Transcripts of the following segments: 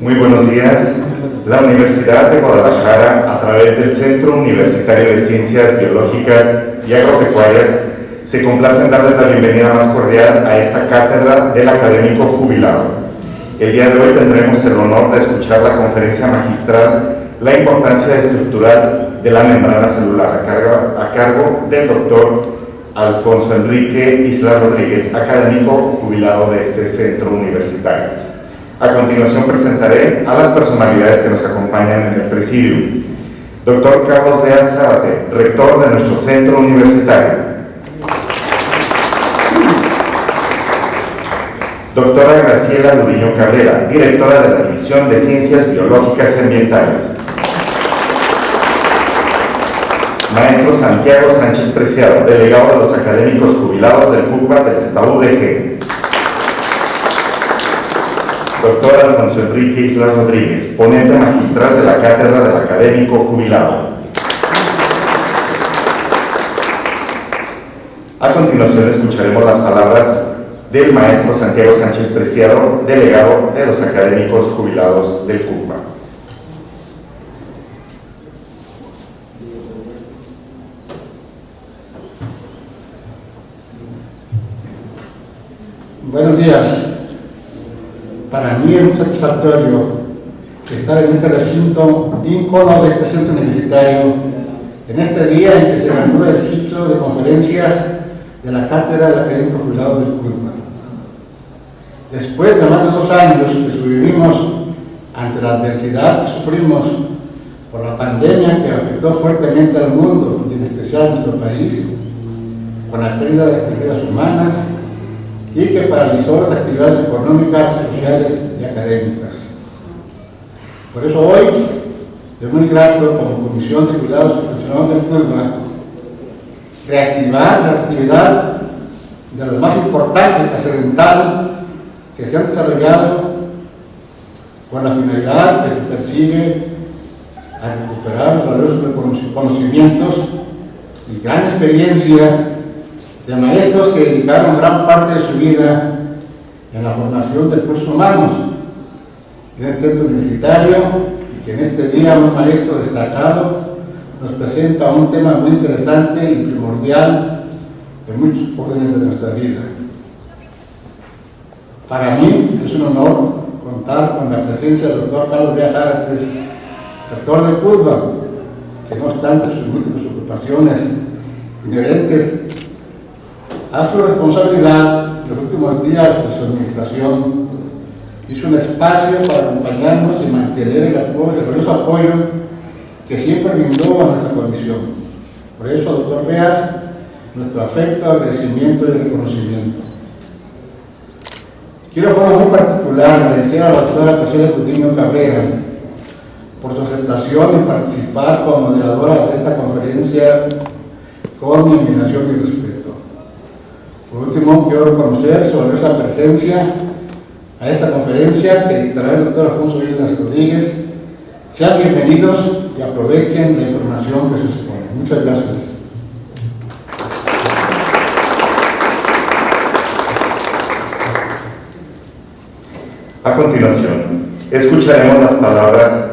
Muy buenos días. La Universidad de Guadalajara, a través del Centro Universitario de Ciencias Biológicas y Agropecuarias, se complace en darles la bienvenida más cordial a esta cátedra del académico jubilado. El día de hoy tendremos el honor de escuchar la conferencia magistral La importancia estructural de la membrana celular a cargo del doctor Alfonso Enrique Islas Rodríguez, académico jubilado de este centro universitario. A continuación presentaré a las personalidades que nos acompañan en el presidium. Doctor Carlos Bea Zárate, rector de nuestro centro universitario. Doctora Graciela Ludiño Cabrera, directora de la División de Ciencias Biológicas y Ambientales. Maestro Santiago Sánchez Preciado, delegado de los académicos jubilados del CUCBA del Estado UDG. Doctor Alfonso Enrique Islas Rodríguez, ponente magistral de la cátedra del académico jubilado. A continuación escucharemos las palabras del maestro Santiago Sánchez Preciado, delegado de los académicos jubilados del CUCBA. Buenos días. Para mí es muy satisfactorio estar en este recinto ícono de este centro universitario, en este día en que se reanuda el ciclo de conferencias de la Cátedra del Académico Jubilado del CUCBA. Después de más de 2 años que sobrevivimos ante la adversidad que sufrimos por la pandemia que afectó fuertemente al mundo y en especial a nuestro país, con la pérdida de vidas humanas, y que paralizó las actividades económicas, sociales y académicas. Por eso hoy es muy grato, como Comisión de Cuidados Institucionales del CUCBA, reactivar la actividad de los más importantes y trascendental que se han desarrollado con la finalidad que se persigue a recuperar los valiosos conocimientos y gran experiencia de maestros que dedicaron gran parte de su vida en la formación de recursos humanos en este centro universitario, y que en este día un maestro destacado nos presenta un tema muy interesante y primordial en muchos órdenes de nuestra vida. Para mí es un honor contar con la presencia del doctor Carlos Bea Zárate, rector del CUCBA, que no obstante sus múltiples ocupaciones inherentes a su responsabilidad en los últimos días de su administración, hizo un espacio para acompañarnos y mantener el valioso apoyo que siempre brindó a nuestra comisión. Por eso, doctor Bea, nuestro afecto, agradecimiento y reconocimiento. Quiero de forma muy particular agradecer a la doctora Graciela Ludiño Cabrera por su aceptación en participar como moderadora de esta conferencia con mi admiración y respeto. Por último, quiero reconocer su valiosa presencia a esta conferencia que dictará el doctor Alfonso Islas Rodríguez. Sean bienvenidos y aprovechen la información que se expone. Muchas gracias. A continuación, escucharemos las palabras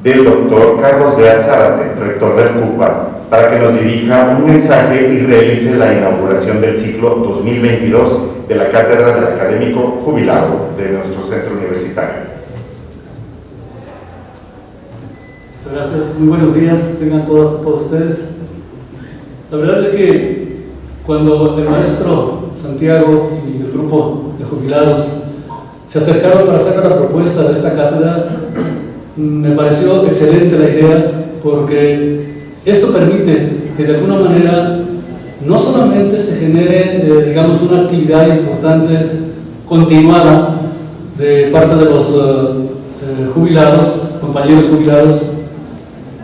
del doctor Carlos Bea Zárate, rector del CUCBA, para que nos dirija un mensaje y realice la inauguración del ciclo 2022 de la Cátedra del Académico Jubilado de nuestro centro universitario. Gracias, muy buenos días, tengan todos ustedes. La verdad es que cuando el maestro Santiago y el grupo de jubilados se acercaron para hacer la propuesta de esta cátedra, me pareció excelente la idea, porque esto permite que de alguna manera no solamente se genere, digamos, una actividad importante, continuada, de parte de los jubilados, compañeros jubilados,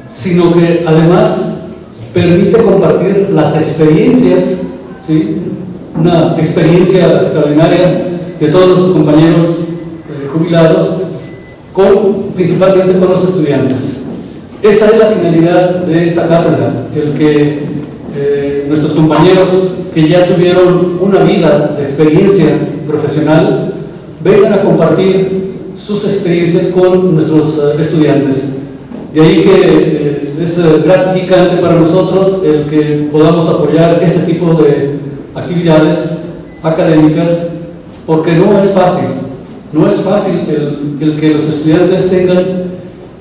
sino que además permite compartir las experiencias, ¿sí? Una experiencia extraordinaria de todos nuestros compañeros jubilados, principalmente con los estudiantes. Esa es la finalidad de esta cátedra, el que nuestros compañeros que ya tuvieron una vida de experiencia profesional vengan a compartir sus experiencias con nuestros estudiantes. De ahí que es gratificante para nosotros el que podamos apoyar este tipo de actividades académicas, porque no es fácil el que los estudiantes tengan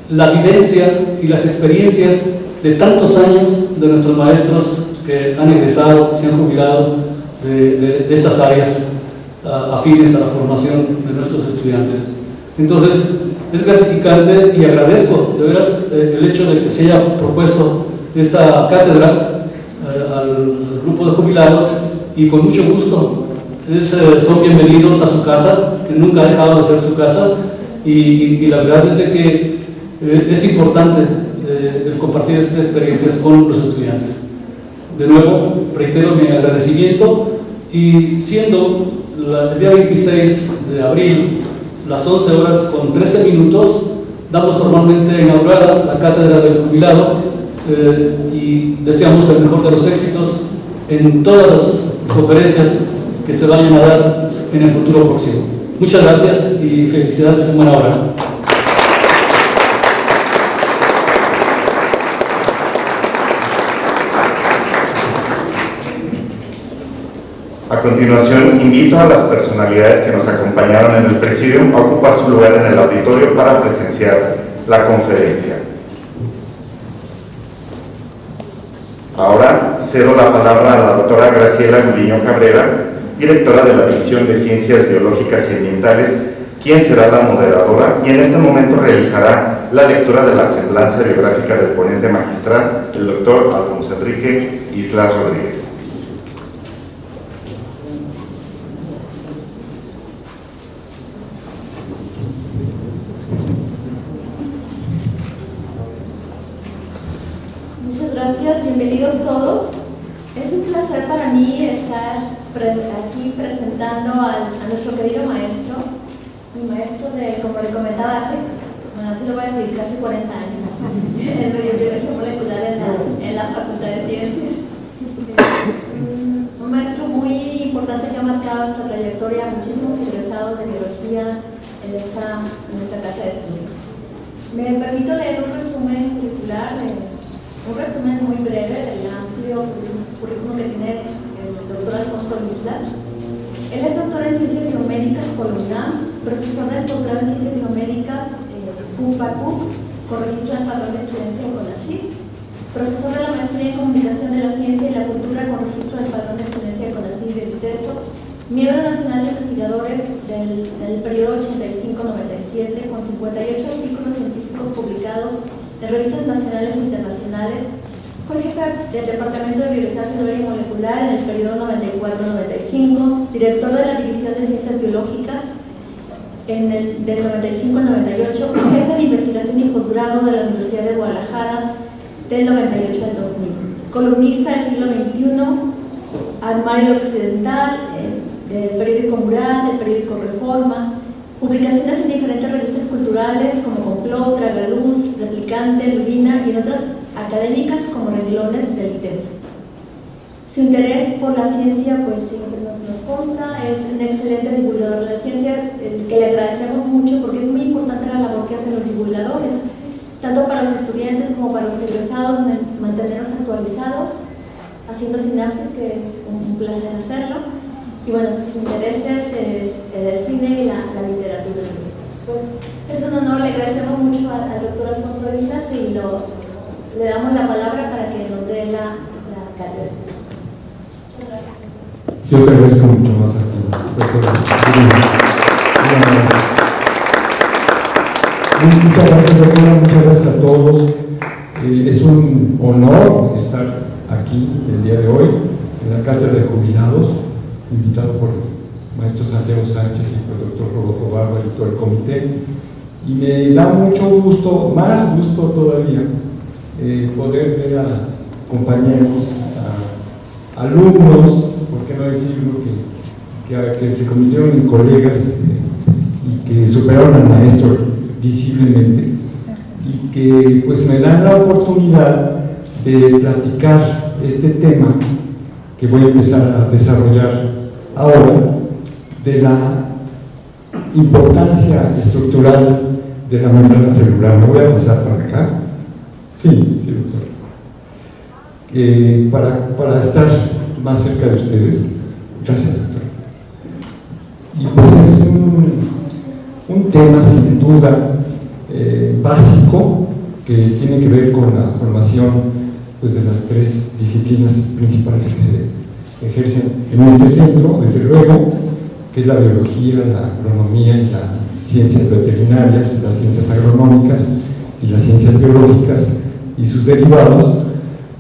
la vivencia y las experiencias de tantos años de nuestros maestros que han egresado, se han jubilado de estas áreas afines a la formación de nuestros estudiantes. Entonces, es gratificante y agradezco de veras el hecho de que se haya propuesto esta cátedra al grupo de jubilados, y con mucho gusto son bienvenidos a su casa, que nunca ha dejado de ser su casa, y la verdad es de que es importante el compartir estas experiencias con los estudiantes. De nuevo, reitero mi agradecimiento, y siendo el día 26 de abril, las 11 horas con 13 minutos, damos formalmente inaugurada la Cátedra del Jubilado, y deseamos el mejor de los éxitos en todas las conferencias que se vayan a dar en el futuro próximo. Muchas gracias y felicidades en buena hora. A continuación, invito a las personalidades que nos acompañaron en el Presidium a ocupar su lugar en el auditorio para presenciar la conferencia. Ahora cedo la palabra a la doctora Graciela Gudiño Cabrera, directora de la División de Ciencias Biológicas y Ambientales, quien será la moderadora y en este momento realizará la lectura de la semblanza biográfica del ponente magistral, el doctor Alfonso Enrique Islas Rodríguez. Gracias, bienvenidos todos. Es un placer para mí estar aquí presentando a nuestro querido maestro, mi maestro de, como le comentaba hace, así lo voy a decir, casi 40 años, en Mediobiología Molecular en la Facultad de Ciencias. Un maestro muy importante que ha marcado nuestra trayectoria, muchísimos egresados de biología en nuestra casa de estudios. Me permito leer un resumen curricular, un resumen muy breve del amplio currículum que tiene el doctor Alfonso Islas. Él es doctor en Ciencias Biomédicas por la UNAM, profesor del posgrado en Ciencias Biomédicas CUPA-CUPS, con registro en padrón de excelencia en CONACYT, profesor de la maestría en Comunicación de la Ciencia y la Cultura con registro del padrón de excelencia de CONACYT del ITESO, miembro nacional de investigadores del periodo 85-97, con 58 artículos científicos publicados de revistas nacionales e internacionales. Fue jefe del Departamento de Biología Celular y Molecular en el periodo 94-95, director de la División de Ciencias Biológicas del 95 al 98, jefe de investigación y posgrado de la Universidad de Guadalajara del 98 al 2000, columnista del siglo XXI, Armario Occidental, del periódico Mural, del periódico Reforma, publicaciones en diferentes revistas culturales como Complot, Tragaluz, Replicante, Lubina y en otras académicas como renglones del ITESO. Su interés por la ciencia, pues siempre nos consta, es un excelente divulgador de la ciencia, que le agradecemos mucho porque es muy importante la labor que hacen los divulgadores, tanto para los estudiantes como para los egresados, mantenernos actualizados, haciendo sinapsis, que es un placer hacerlo. Y bueno, sus intereses es el cine y la literatura. Pues es un honor, le agradecemos mucho al doctor Alfonso Islas y le damos la palabra para que nos dé la cátedra. Yo te agradezco mucho más a ti, doctora. Muchas gracias, doctora, muchas gracias a todos. Es un honor estar aquí el día de hoy en la Cátedra de Jubilados, invitado por el maestro Santiago Sánchez y por el doctor Rodolfo Barba y todo el comité. Y me da mucho gusto, más gusto todavía, poder ver a compañeros, a alumnos, por qué no decirlo, que se convirtieron en colegas y que superaron al maestro visiblemente, y que pues me dan la oportunidad de platicar este tema que voy a empezar a desarrollar ahora, de la importancia estructural de la membrana celular. Me voy a pasar para acá. Sí, doctor. Para estar más cerca de ustedes. Gracias, doctor. Y pues es un tema sin duda básico que tiene que ver con la formación pues, de las tres disciplinas principales que se ejercen en este centro, desde luego, que es la biología, la agronomía y las ciencias veterinarias, las ciencias agronómicas y las ciencias biológicas y sus derivados,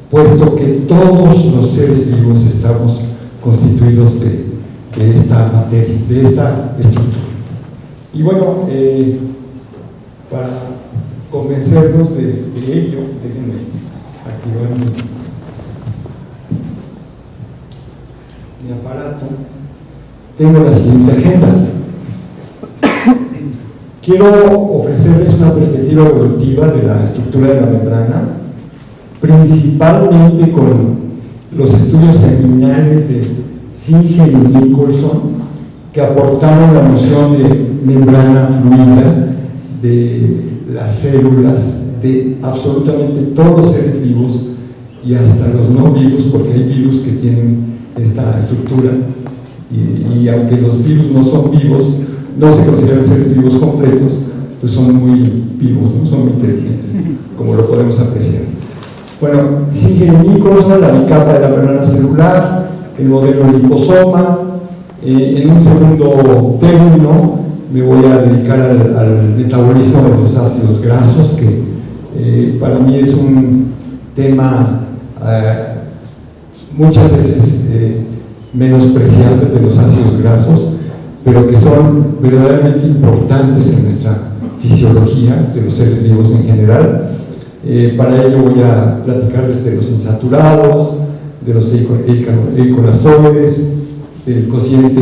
puesto que todos los seres vivos estamos constituidos de esta materia, de esta estructura. Y bueno, para convencernos de ello, déjenme activar mi aparato. Tengo la siguiente agenda. Quiero ofrecerles una perspectiva evolutiva de la estructura de la membrana, principalmente con los estudios seminales de Singer y Nicholson, que aportaron la noción de membrana fluida de las células, de absolutamente todos los seres vivos y hasta los no vivos, porque hay virus que tienen esta estructura. Y aunque los virus no son vivos, no se consideran seres vivos completos, pues son muy vivos, ¿no? Son muy inteligentes, como lo podemos apreciar. Bueno, Singer y Nicholson, la bicapa de la membrana celular, el modelo liposoma. En un segundo término me voy a dedicar al metabolismo de los ácidos grasos, que para mí es un tema muchas veces menospreciable, de los ácidos grasos, pero que son verdaderamente importantes en nuestra fisiología de los seres vivos en general. Para ello voy a platicarles de los insaturados, de los eicosanoides, del cociente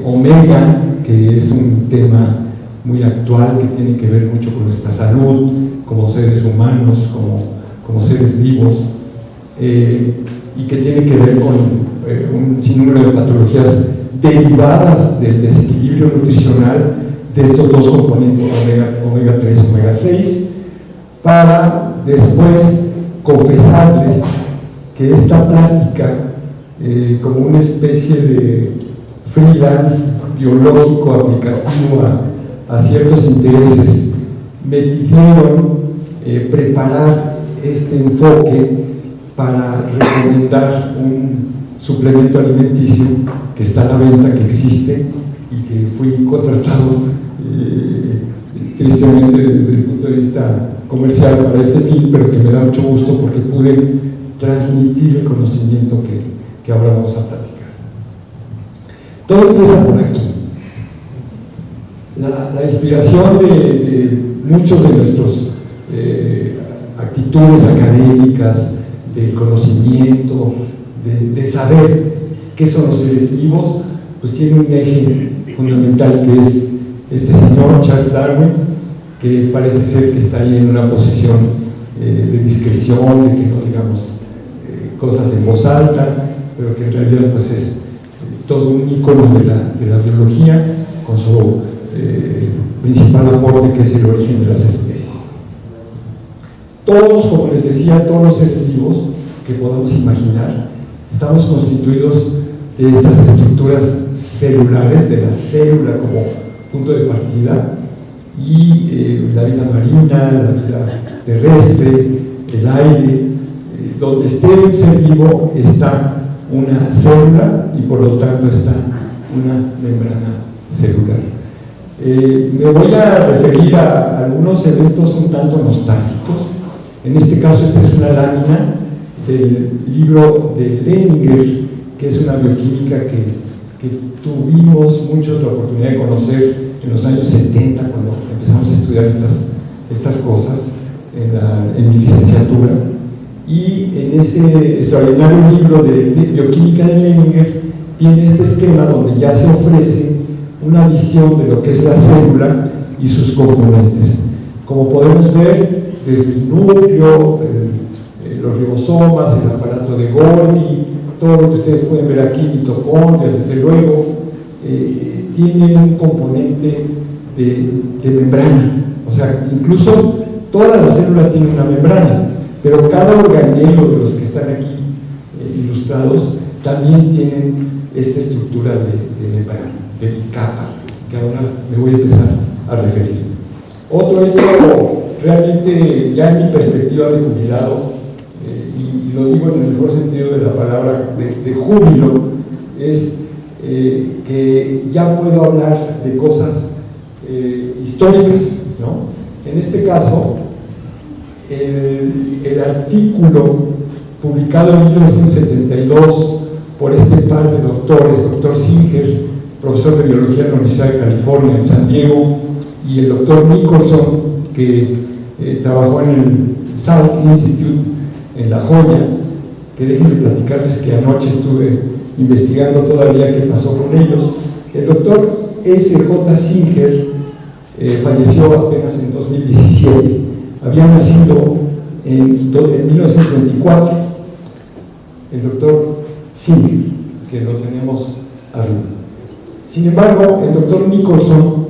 omega, que es un tema muy actual que tiene que ver mucho con nuestra salud como seres humanos, como seres vivos, y que tiene que ver con un sinnúmero de patologías derivadas del desequilibrio nutricional de estos dos componentes, omega 3 y omega 6, para después confesarles que esta plática, como una especie de freelance biológico aplicativo a ciertos intereses, me pidieron preparar este enfoque para recomendar un suplemento alimenticio que está a la venta, que existe y que fui contratado tristemente desde el punto de vista comercial para este fin, pero que me da mucho gusto porque pude transmitir el conocimiento que ahora vamos a platicar. Todo empieza por aquí. La inspiración de muchos de nuestros actitudes académicas, de conocimiento, de saber qué son los seres vivos, pues tiene un eje fundamental, que es este señor Charles Darwin, que parece ser que está ahí en una posición de discreción, de que no digamos cosas en voz alta, pero que en realidad pues es todo un ícono de la biología, con su principal aporte, que es el origen de las especies. Todos, como les decía, todos los seres vivos que podamos imaginar, estamos constituidos de estas estructuras celulares, de la célula como punto de partida, y la vida marina, la vida terrestre, el aire, donde esté un ser vivo está una célula y por lo tanto está una membrana celular. Me voy a referir a algunos eventos un tanto nostálgicos. En este caso, esta es una lámina del libro de Leninger, que es una bioquímica que tuvimos muchos la oportunidad de conocer en los años 70, cuando empezamos a estudiar estas cosas en mi licenciatura. Y en ese extraordinario libro de bioquímica de Leninger viene este esquema donde ya se ofrece una visión de lo que es la célula y sus componentes. Como podemos ver, desde el núcleo, los ribosomas, el aparato de Golgi, todo lo que ustedes pueden ver aquí, mitocondrias, desde luego, tienen un componente de membrana, o sea, incluso toda la célula tiene una membrana, pero cada organelo de los que están aquí ilustrados también tienen esta estructura de membrana, de capa, que ahora me voy a empezar a referir. Otro hecho realmente ya en mi perspectiva de jubilado, y lo digo en el mejor sentido de la palabra, de júbilo, es que ya puedo hablar de cosas históricas, ¿no? En este caso, el artículo publicado en 1972 por este par de doctores, doctor Singer, profesor de biología en la Universidad de California en San Diego, y el doctor Nicholson, que trabajó en el Salk Institute en La Joya, que déjenme platicarles que anoche estuve investigando todavía qué pasó con ellos. El doctor S.J. Singer falleció apenas en 2017, había nacido en 1924, el doctor Singer, que lo tenemos arriba. Sin embargo, el doctor Nicholson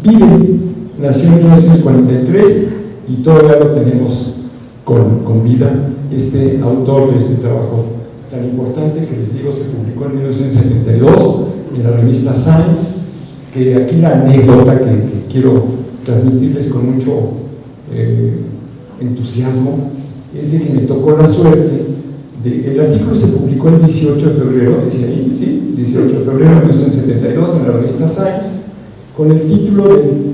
vive, nació en 1943 y todavía lo tenemos con vida, este autor de este trabajo tan importante que les digo se publicó en 1972 en la revista Science, que aquí la anécdota que quiero transmitirles con mucho entusiasmo es de que me tocó la suerte el artículo se publicó el 18 de febrero, decía ahí, sí, 18 de febrero de 1972 en la revista Science, con el título de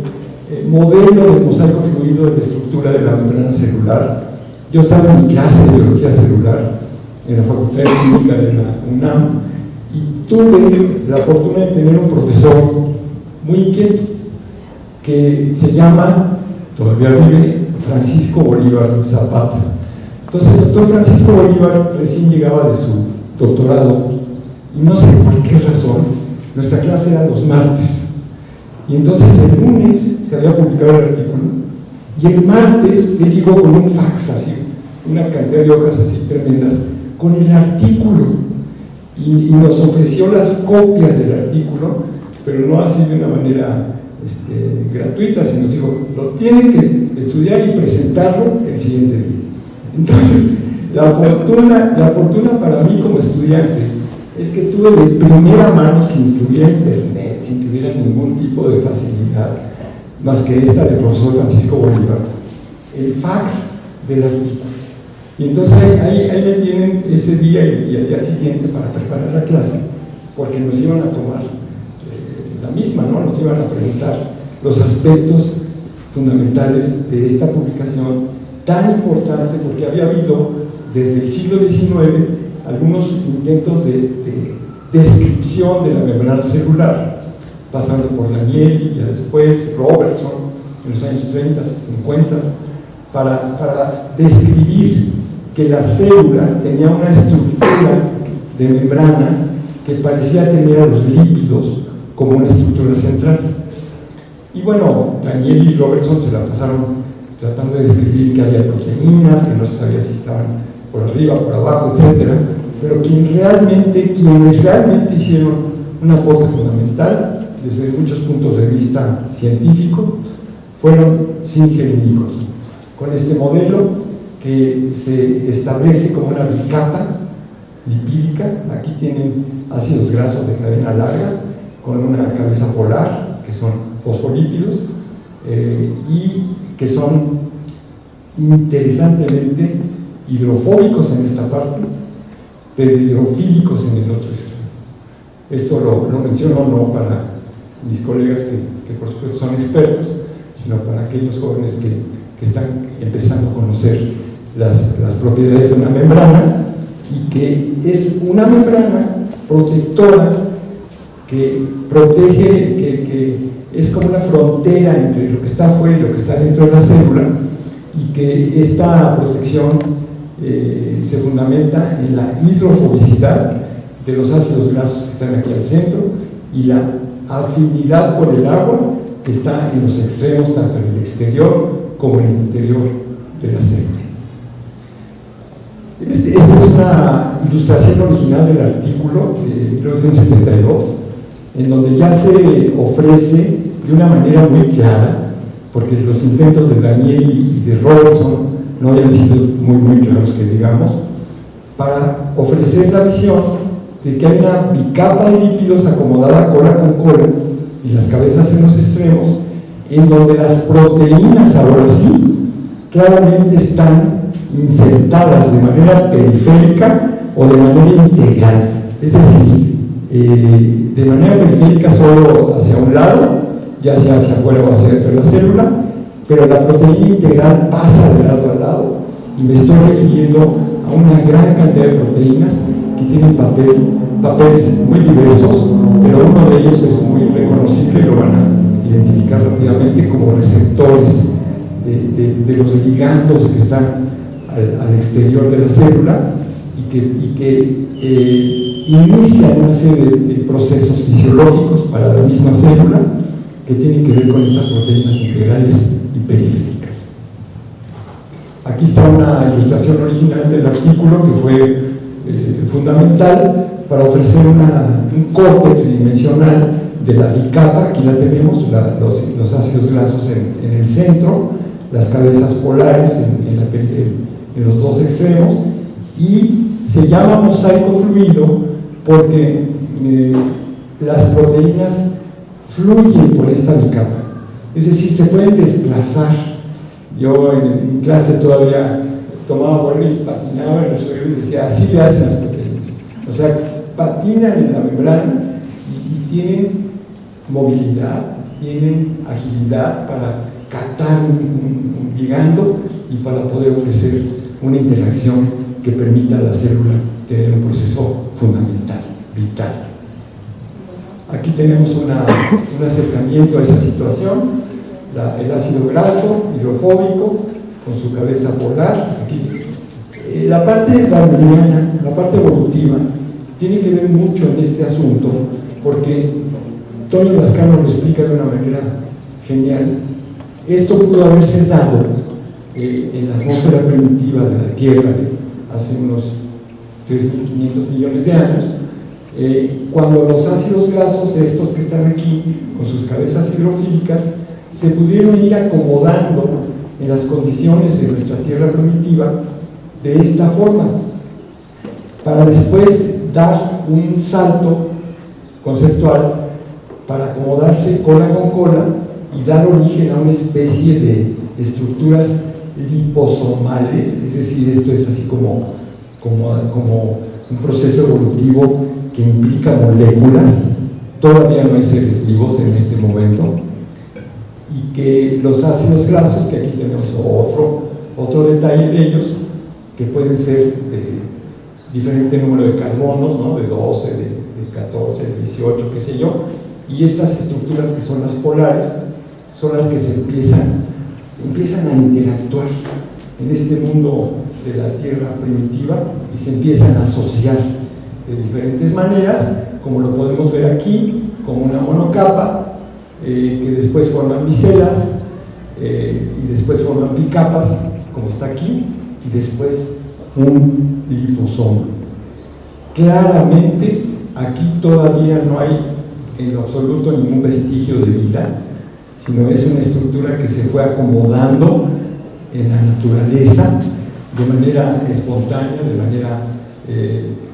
modelo de mosaico fluido de la estructura de la membrana celular. Yo estaba en mi clase de biología celular en la Facultad de Química de la UNAM y tuve la fortuna de tener un profesor muy inquieto que se llama, todavía vive, Francisco Bolívar Zapata. Entonces el doctor Francisco Bolívar recién llegaba de su doctorado y no sé por qué razón nuestra clase era los martes, y entonces el lunes se había publicado el artículo y el martes él llegó con un fax así, una cantidad de hojas así tremendas con el artículo y nos ofreció las copias del artículo, pero no así de una manera gratuita, sino nos dijo, lo tienen que estudiar y presentarlo el siguiente día. Entonces, la fortuna para mí como estudiante es que tuve de primera mano, sin que hubiera internet, sin que hubiera ningún tipo de facilidad, más que esta del profesor Francisco Bolívar, el fax del artículo. Y entonces ahí me tienen ese día y al día siguiente para preparar la clase, porque nos iban a tomar la misma, ¿no? Nos iban a preguntar los aspectos fundamentales de esta publicación tan importante, porque había habido desde el siglo XIX algunos intentos de descripción de la membrana celular, pasando por Daniel y después Robertson en los años 30, 50, para describir que la célula tenía una estructura de membrana que parecía tener a los lípidos como una estructura central. Y bueno, Daniel y Robertson se la pasaron tratando de describir que había proteínas, que no se sabía si estaban por arriba, por abajo, etc. Pero quienes realmente hicieron un aporte fundamental desde muchos puntos de vista científico fueron Singer y Nicholson, con este modelo que se establece como una bicapa lipídica. Aquí tienen ácidos grasos de cadena larga con una cabeza polar, que son fosfolípidos, y que son interesantemente hidrofóbicos en esta parte, pero hidrofílicos en el otro extremo. Esto lo menciono no para mis colegas que por supuesto son expertos, sino para aquellos jóvenes que están empezando a conocer las propiedades de una membrana, y que es una membrana protectora que protege, que es como una frontera entre lo que está afuera y lo que está dentro de la célula, y que esta protección se fundamenta en la hidrofobicidad de los ácidos grasos que están aquí al centro y la afinidad por el agua que está en los extremos, tanto en el exterior como en el interior de la célula. Esta es una ilustración original del artículo de 1972, en donde ya se ofrece de una manera muy clara, porque los intentos de Daniel y de Robertson no habían sido muy claros, que digamos, para ofrecer la visión de que hay una bicapa de lípidos acomodada cola con cola y las cabezas en los extremos, en donde las proteínas, ahora sí, claramente están insertadas de manera periférica o de manera integral, es decir, de manera periférica solo hacia un lado, ya sea hacia afuera o hacia dentro de la célula, pero la proteína integral pasa de lado a lado, y me estoy refiriendo a una gran cantidad de proteínas que tienen papeles muy diversos, pero uno de ellos es muy reconocible, lo van a identificar rápidamente como receptores de los ligandos que están al exterior de la célula y que inician una serie de procesos fisiológicos para la misma célula que tienen que ver con estas proteínas integrales y periféricas. Aquí está una ilustración original del artículo que fue fundamental para ofrecer un corte tridimensional de la bicapa. Aquí la tenemos, los ácidos grasos en el centro, las cabezas polares en los dos extremos, y se llama mosaico fluido porque las proteínas fluyen por esta bicapa, es decir, se pueden desplazar. Yo en clase todavía tomaba vuelo y patinaba en el suelo y decía, así le hacen las proteínas, o sea, patinan en la membrana y tienen movilidad, tienen agilidad para captar un ligando y para poder ofrecer una interacción que permita a la célula tener un proceso fundamental, vital. Aquí tenemos un acercamiento a esa situación, el ácido graso hidrofóbico con su cabeza polar. Aquí. La parte darwiniana, la parte evolutiva, tiene que ver mucho en este asunto, porque Antonio Lascano lo explica de una manera genial. Esto pudo haberse dado en la atmósfera primitiva de la Tierra hace unos 3.500 millones de años, cuando los ácidos grasos, estos que están aquí, con sus cabezas hidrofílicas, se pudieron ir acomodando en las condiciones de nuestra Tierra primitiva de esta forma, para después dar un salto conceptual para acomodarse cola con cola y dar origen a una especie de estructuras liposomales, es decir, esto es así como un proceso evolutivo que implica moléculas. Todavía no hay seres vivos en este momento, y que los ácidos grasos, que aquí tenemos otro detalle de ellos, que pueden ser de diferente número de carbonos, ¿no? De 12, de 14, de 18, qué sé yo, y estas estructuras que son las polares son las que se empiezan a interactuar en este mundo de la Tierra primitiva y se empiezan a asociar de diferentes maneras, como lo podemos ver aquí, como una monocapa, que después forman micelas, y después forman bicapas, como está aquí, y después un liposoma. Claramente, aquí todavía no hay en lo absoluto ningún vestigio de vida, sino es una estructura que se fue acomodando en la naturaleza de manera espontánea, de manera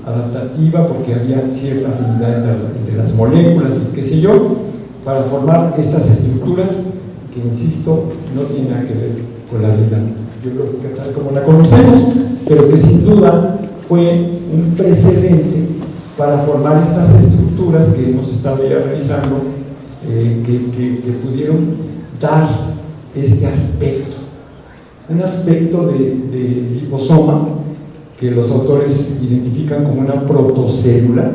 adaptativa, porque había cierta afinidad entre las moléculas y qué sé yo, para formar estas estructuras que, insisto, no tienen nada que ver con la vida biológica tal como la conocemos, pero que sin duda fue un precedente para formar estas estructuras que hemos estado ya revisando, que pudieron dar este aspecto, un aspecto de liposoma que los autores identifican como una protocélula,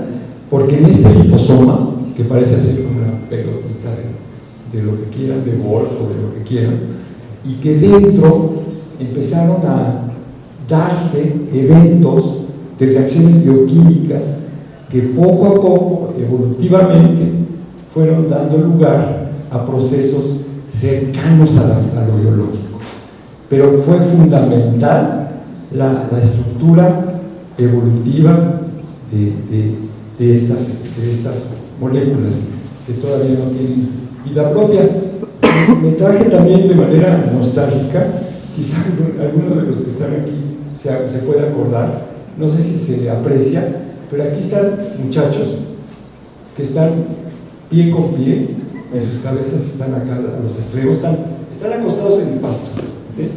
porque en este liposoma, que parece ser como una pelotita de lo que quieran, de golf o de lo que quieran, y que dentro empezaron a darse eventos de reacciones bioquímicas que poco a poco, evolutivamente, fueron dando lugar a procesos cercanos a lo biológico. Pero fue fundamental la estructura evolutiva de estas moléculas. que todavía no tienen vida propia. Me traje también de manera nostálgica, quizá algunos de los que están aquí se puede acordar, no sé si se aprecia, pero aquí están muchachos que están pie con pie, y sus cabezas están acá a los extremos, están acostados en el pasto. ¿Sí?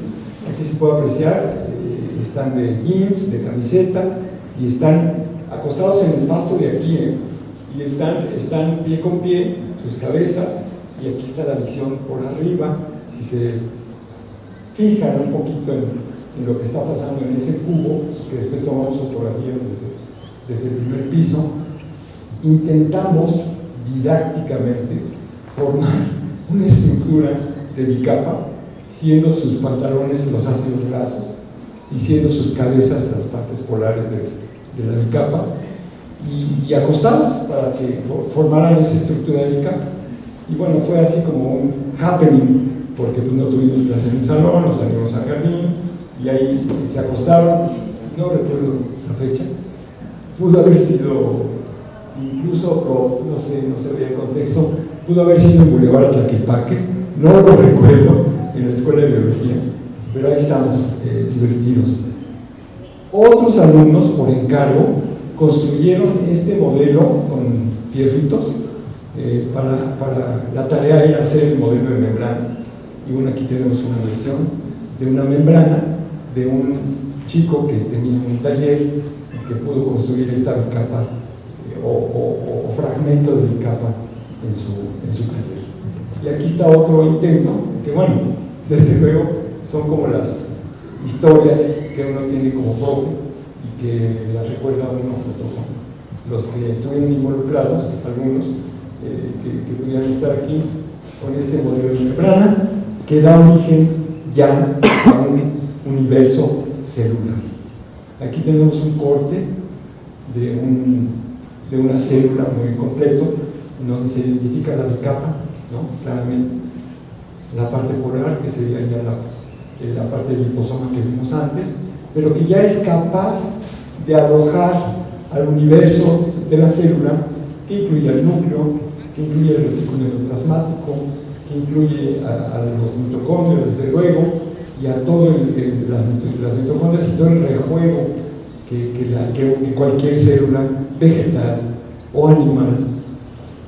Aquí se puede apreciar, están de jeans, de camiseta, y están acostados en el pasto de aquí, y están pie con pie, sus cabezas, y aquí está la visión por arriba. Si se fijan un poquito en lo que está pasando en ese cubo, que después tomamos fotografías desde el primer piso, intentamos didácticamente formar una estructura de bicapa, siendo sus pantalones los ácidos grasos y siendo sus cabezas las partes polares de la bicapa, y acostado para que formaran esa estructura de bicapa. Y bueno, fue así como un happening, porque pues no tuvimos clase en el salón, nos salimos al jardín y ahí se acostaron. No recuerdo la fecha, pudo haber sido incluso, no sé el contexto, pudo haber sido en Boulevard Tlaquepaque, no lo recuerdo, en la escuela de biología, pero ahí estamos, divertidos. Otros alumnos, por encargo, construyeron este modelo con fierritos. Para la tarea era hacer el modelo de membrana, y bueno, aquí tenemos una versión de una membrana de un chico que tenía un taller y que pudo construir esta bicapa o fragmento de bicapa en su taller. Y aquí está otro intento, que bueno, desde luego son como las historias que uno tiene como profe y que las recuerda uno junto con los que estuvieron involucrados, algunos que pudieran estar aquí, con este modelo de membrana que da origen ya a un universo celular. Aquí tenemos un corte de una célula muy completo, donde se identifica la bicapa, ¿no? Claramente la parte polar, que sería ya la parte del liposoma que vimos antes, pero que ya es capaz de alojar al universo de la célula, que incluye al núcleo, que incluye el retículo endoplasmático, que incluye a los mitocondrios, desde luego, y a todas las mitocondrias y todo el rejuego que cualquier célula vegetal o animal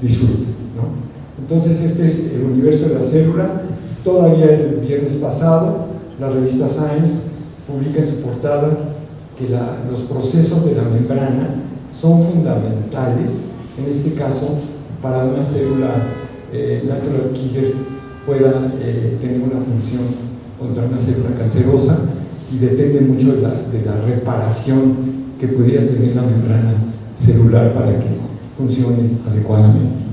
disfrute, ¿no? Entonces este es el universo de la célula. Todavía el viernes pasado la revista Science publica en su portada que los procesos de la membrana son fundamentales, en este caso para una célula natural killer pueda tener una función contra una célula cancerosa, y depende mucho de la reparación que pudiera tener la membrana celular para que funcione adecuadamente.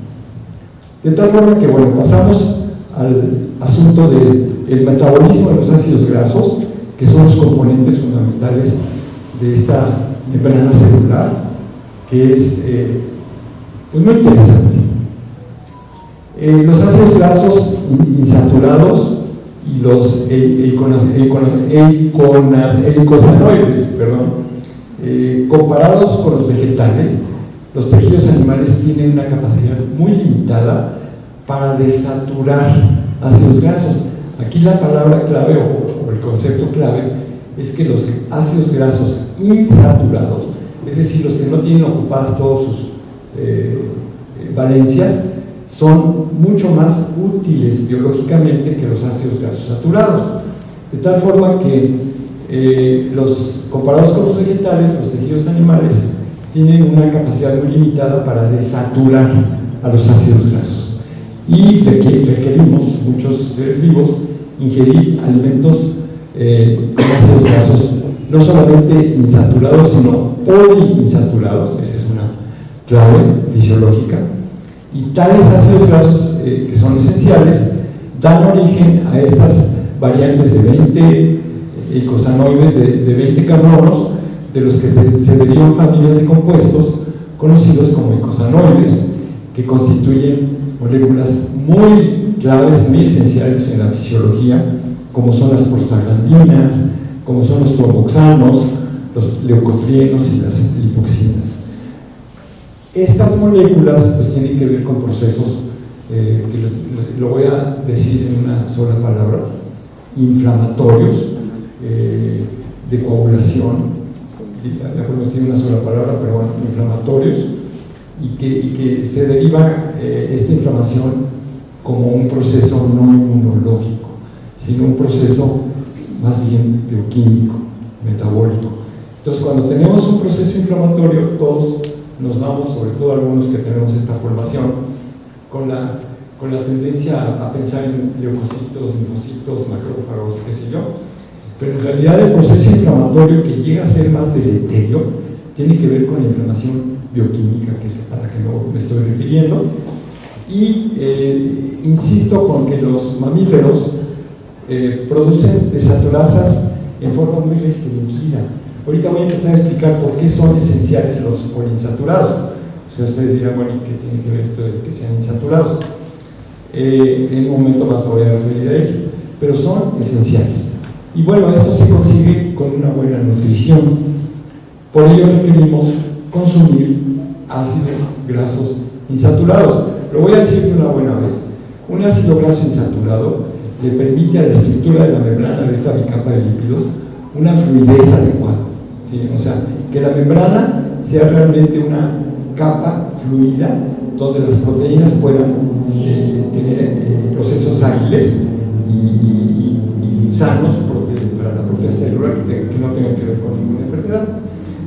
De tal forma que, bueno, pasamos al asunto del metabolismo de los ácidos grasos, que son los componentes fundamentales de esta membrana celular, que es pues muy interesante. Los ácidos grasos insaturados y los eicosanoides, comparados con los vegetales, los tejidos animales tienen una capacidad muy limitada para desaturar ácidos grasos. Aquí la palabra clave o el concepto clave es que los ácidos grasos insaturados, es decir, los que no tienen ocupadas todas sus valencias, son mucho más útiles biológicamente que los ácidos grasos saturados. De tal forma que comparados con los vegetales, los tejidos animales tienen una capacidad muy limitada para desaturar a los ácidos grasos. Y requerimos, muchos seres vivos, ingerir alimentos con ácidos grasos, no solamente insaturados, sino poliinsaturados. Esa es una clave fisiológica. Y tales ácidos grasos que son esenciales dan origen a estas variantes de 20 eicosanoides, de 20 carbonos, de los que se derivan familias de compuestos conocidos como eicosanoides, que constituyen moléculas muy claves, muy esenciales en la fisiología, como son las prostaglandinas, como son los tromboxanos, los leucotrienos y las lipoxinas. Estas moléculas pues tienen que ver con procesos que lo voy a decir en una sola palabra: inflamatorios, de coagulación, ya podemos decir una sola palabra, pero bueno, inflamatorios, y que se deriva esta inflamación como un proceso no inmunológico, sino un proceso más bien bioquímico, metabólico. Entonces, cuando tenemos un proceso inflamatorio, todos nos vamos, sobre todo algunos que tenemos esta formación, con la tendencia a pensar en leucocitos, linfocitos, macrófagos, qué sé yo, pero en realidad el proceso inflamatorio que llega a ser más deleterio tiene que ver con la inflamación bioquímica, que es a la que no me estoy refiriendo, y insisto con que los mamíferos producen desatorasas en forma muy restringida. Ahorita voy a empezar a explicar por qué son esenciales los poliinsaturados. O sea, ustedes dirán, bueno, ¿qué tiene que ver esto de que sean insaturados? En un momento más me voy a referir a ello, pero son esenciales. Y bueno, esto se consigue con una buena nutrición. Por ello requerimos consumir ácidos grasos insaturados. Lo voy a decir de una buena vez. Un ácido graso insaturado le permite a la estructura de la membrana de esta bicapa de lípidos una fluidez adecuada, ¿sí? O sea, que la membrana sea realmente una capa fluida donde las proteínas puedan tener procesos ágiles y sanos para la propia célula, que no tengan que ver con ninguna enfermedad.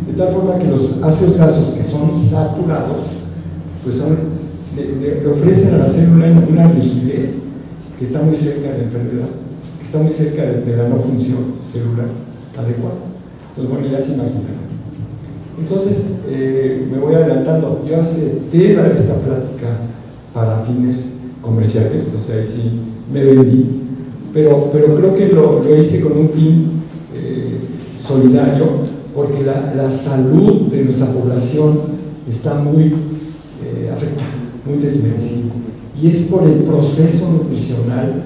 De tal forma que los ácidos grasos que son saturados pues le ofrecen a la célula una rigidez que está muy cerca de la enfermedad, que está muy cerca de la no función celular adecuada. Entonces, bueno, ya se imaginan. Entonces, me voy adelantando. Yo acepté dar esta plática para fines comerciales, o sea, ahí sí me vendí, pero creo que lo hice con un fin solidario, porque la salud de nuestra población está muy afectada, muy desmerecida, y es por el proceso nutricional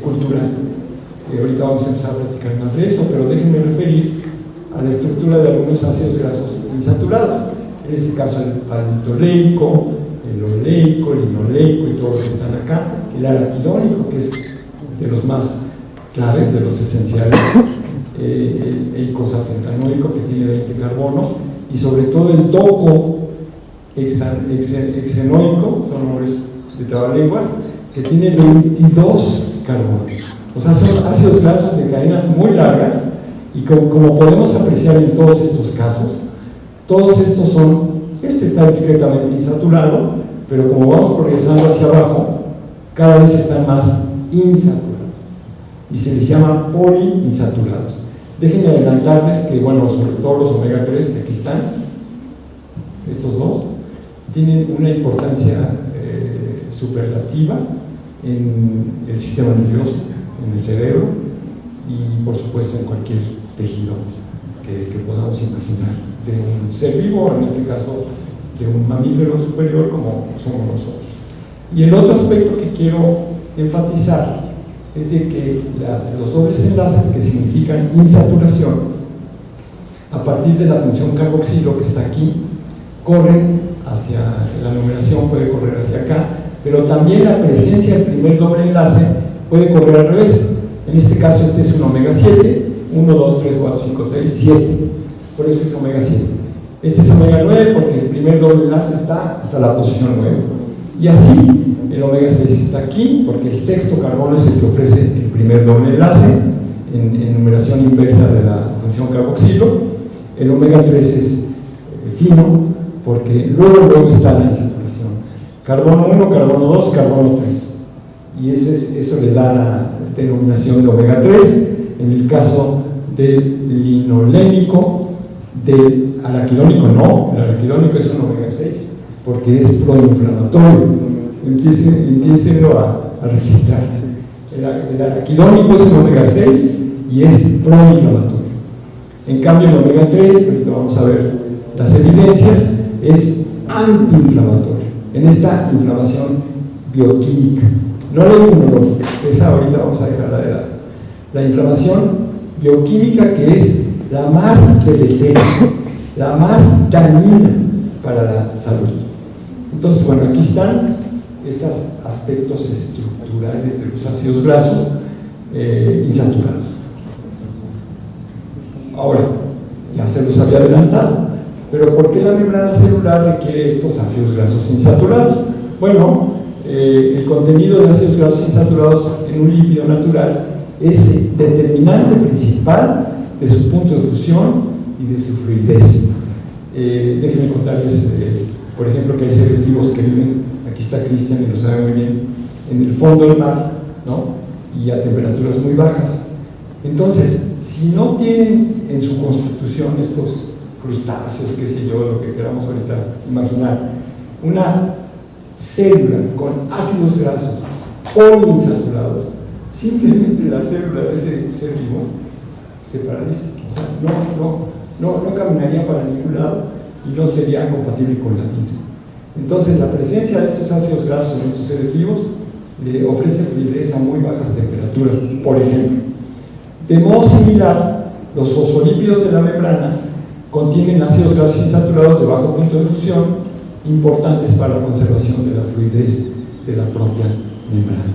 cultural. Ahorita vamos a empezar a platicar más de eso, pero déjenme referir a la estructura de algunos ácidos grasos insaturados, en este caso el palmitoleico, el oleico, el linoleico y todos los que están acá, el araquidónico, que es de los más claves, de los esenciales, el eicosapentanoico, que tiene 20 carbonos, y sobre todo el toco hexenoico, son nombres de trabalenguas, que tiene 22 carbonos. O sea, son ácidos grasos de cadenas muy largas, y como podemos apreciar en todos estos casos, todos estos este está discretamente insaturado, pero como vamos progresando hacia abajo, cada vez están más insaturados, y se les llama poliinsaturados. Déjenme adelantarles que, bueno, sobre todo los omega 3, que aquí están, estos dos, tienen una importancia superlativa en el sistema nervioso, en el cerebro y por supuesto en cualquier tejido que podamos imaginar de un ser vivo, en este caso de un mamífero superior como somos nosotros. Y el otro aspecto que quiero enfatizar es de que los dobles enlaces, que significan insaturación, a partir de la función carboxilo que está aquí, corren hacia la numeración, puede correr hacia acá, pero también la presencia del primer doble enlace puede correr al revés. En este caso este es un omega 7, 1, 2, 3, 4, 5, 6, 7, por eso es omega 7. Este es omega 9 porque el primer doble enlace está hasta la posición 9. Y así, el omega 6 está aquí porque el sexto carbono es el que ofrece el primer doble enlace en numeración inversa de la función carboxilo. El omega 3 es fino porque luego está la insaturación. Carbono 1, carbono 2, carbono 3. Y eso le da la denominación de omega 3 en el caso del linolénico. Del araquidónico no, el araquidónico es un omega 6 porque es proinflamatorio. Empiecen a registrar. El araquidónico es un omega 6 y es proinflamatorio. En cambio, el omega 3, ahorita vamos a ver las evidencias, es antiinflamatorio en esta inflamación bioquímica, no la inmunológica, esa ahorita vamos a dejarla de lado. La inflamación bioquímica, que es la más deletérea, la más dañina, para la salud. Entonces, bueno, aquí están estos aspectos estructurales de los ácidos grasos insaturados. Ahora, ya se los había adelantado, pero ¿por qué la membrana celular requiere estos ácidos grasos insaturados? Bueno, el contenido de ácidos grasos insaturados en un lípido natural es determinante principal de su punto de fusión y de su fluidez. Déjenme contarles, por ejemplo, que hay seres vivos que viven, aquí está Cristian y lo sabe muy bien, en el fondo del mar, ¿no? Y a temperaturas muy bajas. Entonces, si no tienen en su constitución estos crustáceos, qué sé yo, lo que queramos ahorita imaginar, una célula con ácidos grasos poliinsaturados, simplemente la célula de ese ser vivo se paraliza, o sea, no caminaría para ningún lado y no sería compatible con la vida. Entonces, la presencia de estos ácidos grasos en estos seres vivos le ofrece fluidez a muy bajas temperaturas, por ejemplo. De modo similar, los fosfolípidos de la membrana contienen ácidos grasos insaturados de bajo punto de fusión, importantes para la conservación de la fluidez de la propia membrana.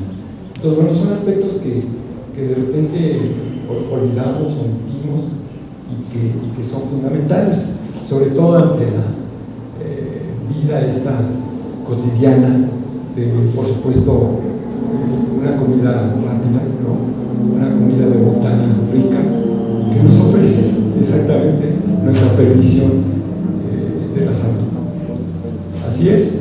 Entonces, bueno, son aspectos que de repente olvidamos, omitimos y que son fundamentales, sobre todo ante la vida esta cotidiana de, por supuesto, una comida rápida, ¿no? Una comida de botana rica que nos ofrece exactamente nuestra perdición de la salud. Así es.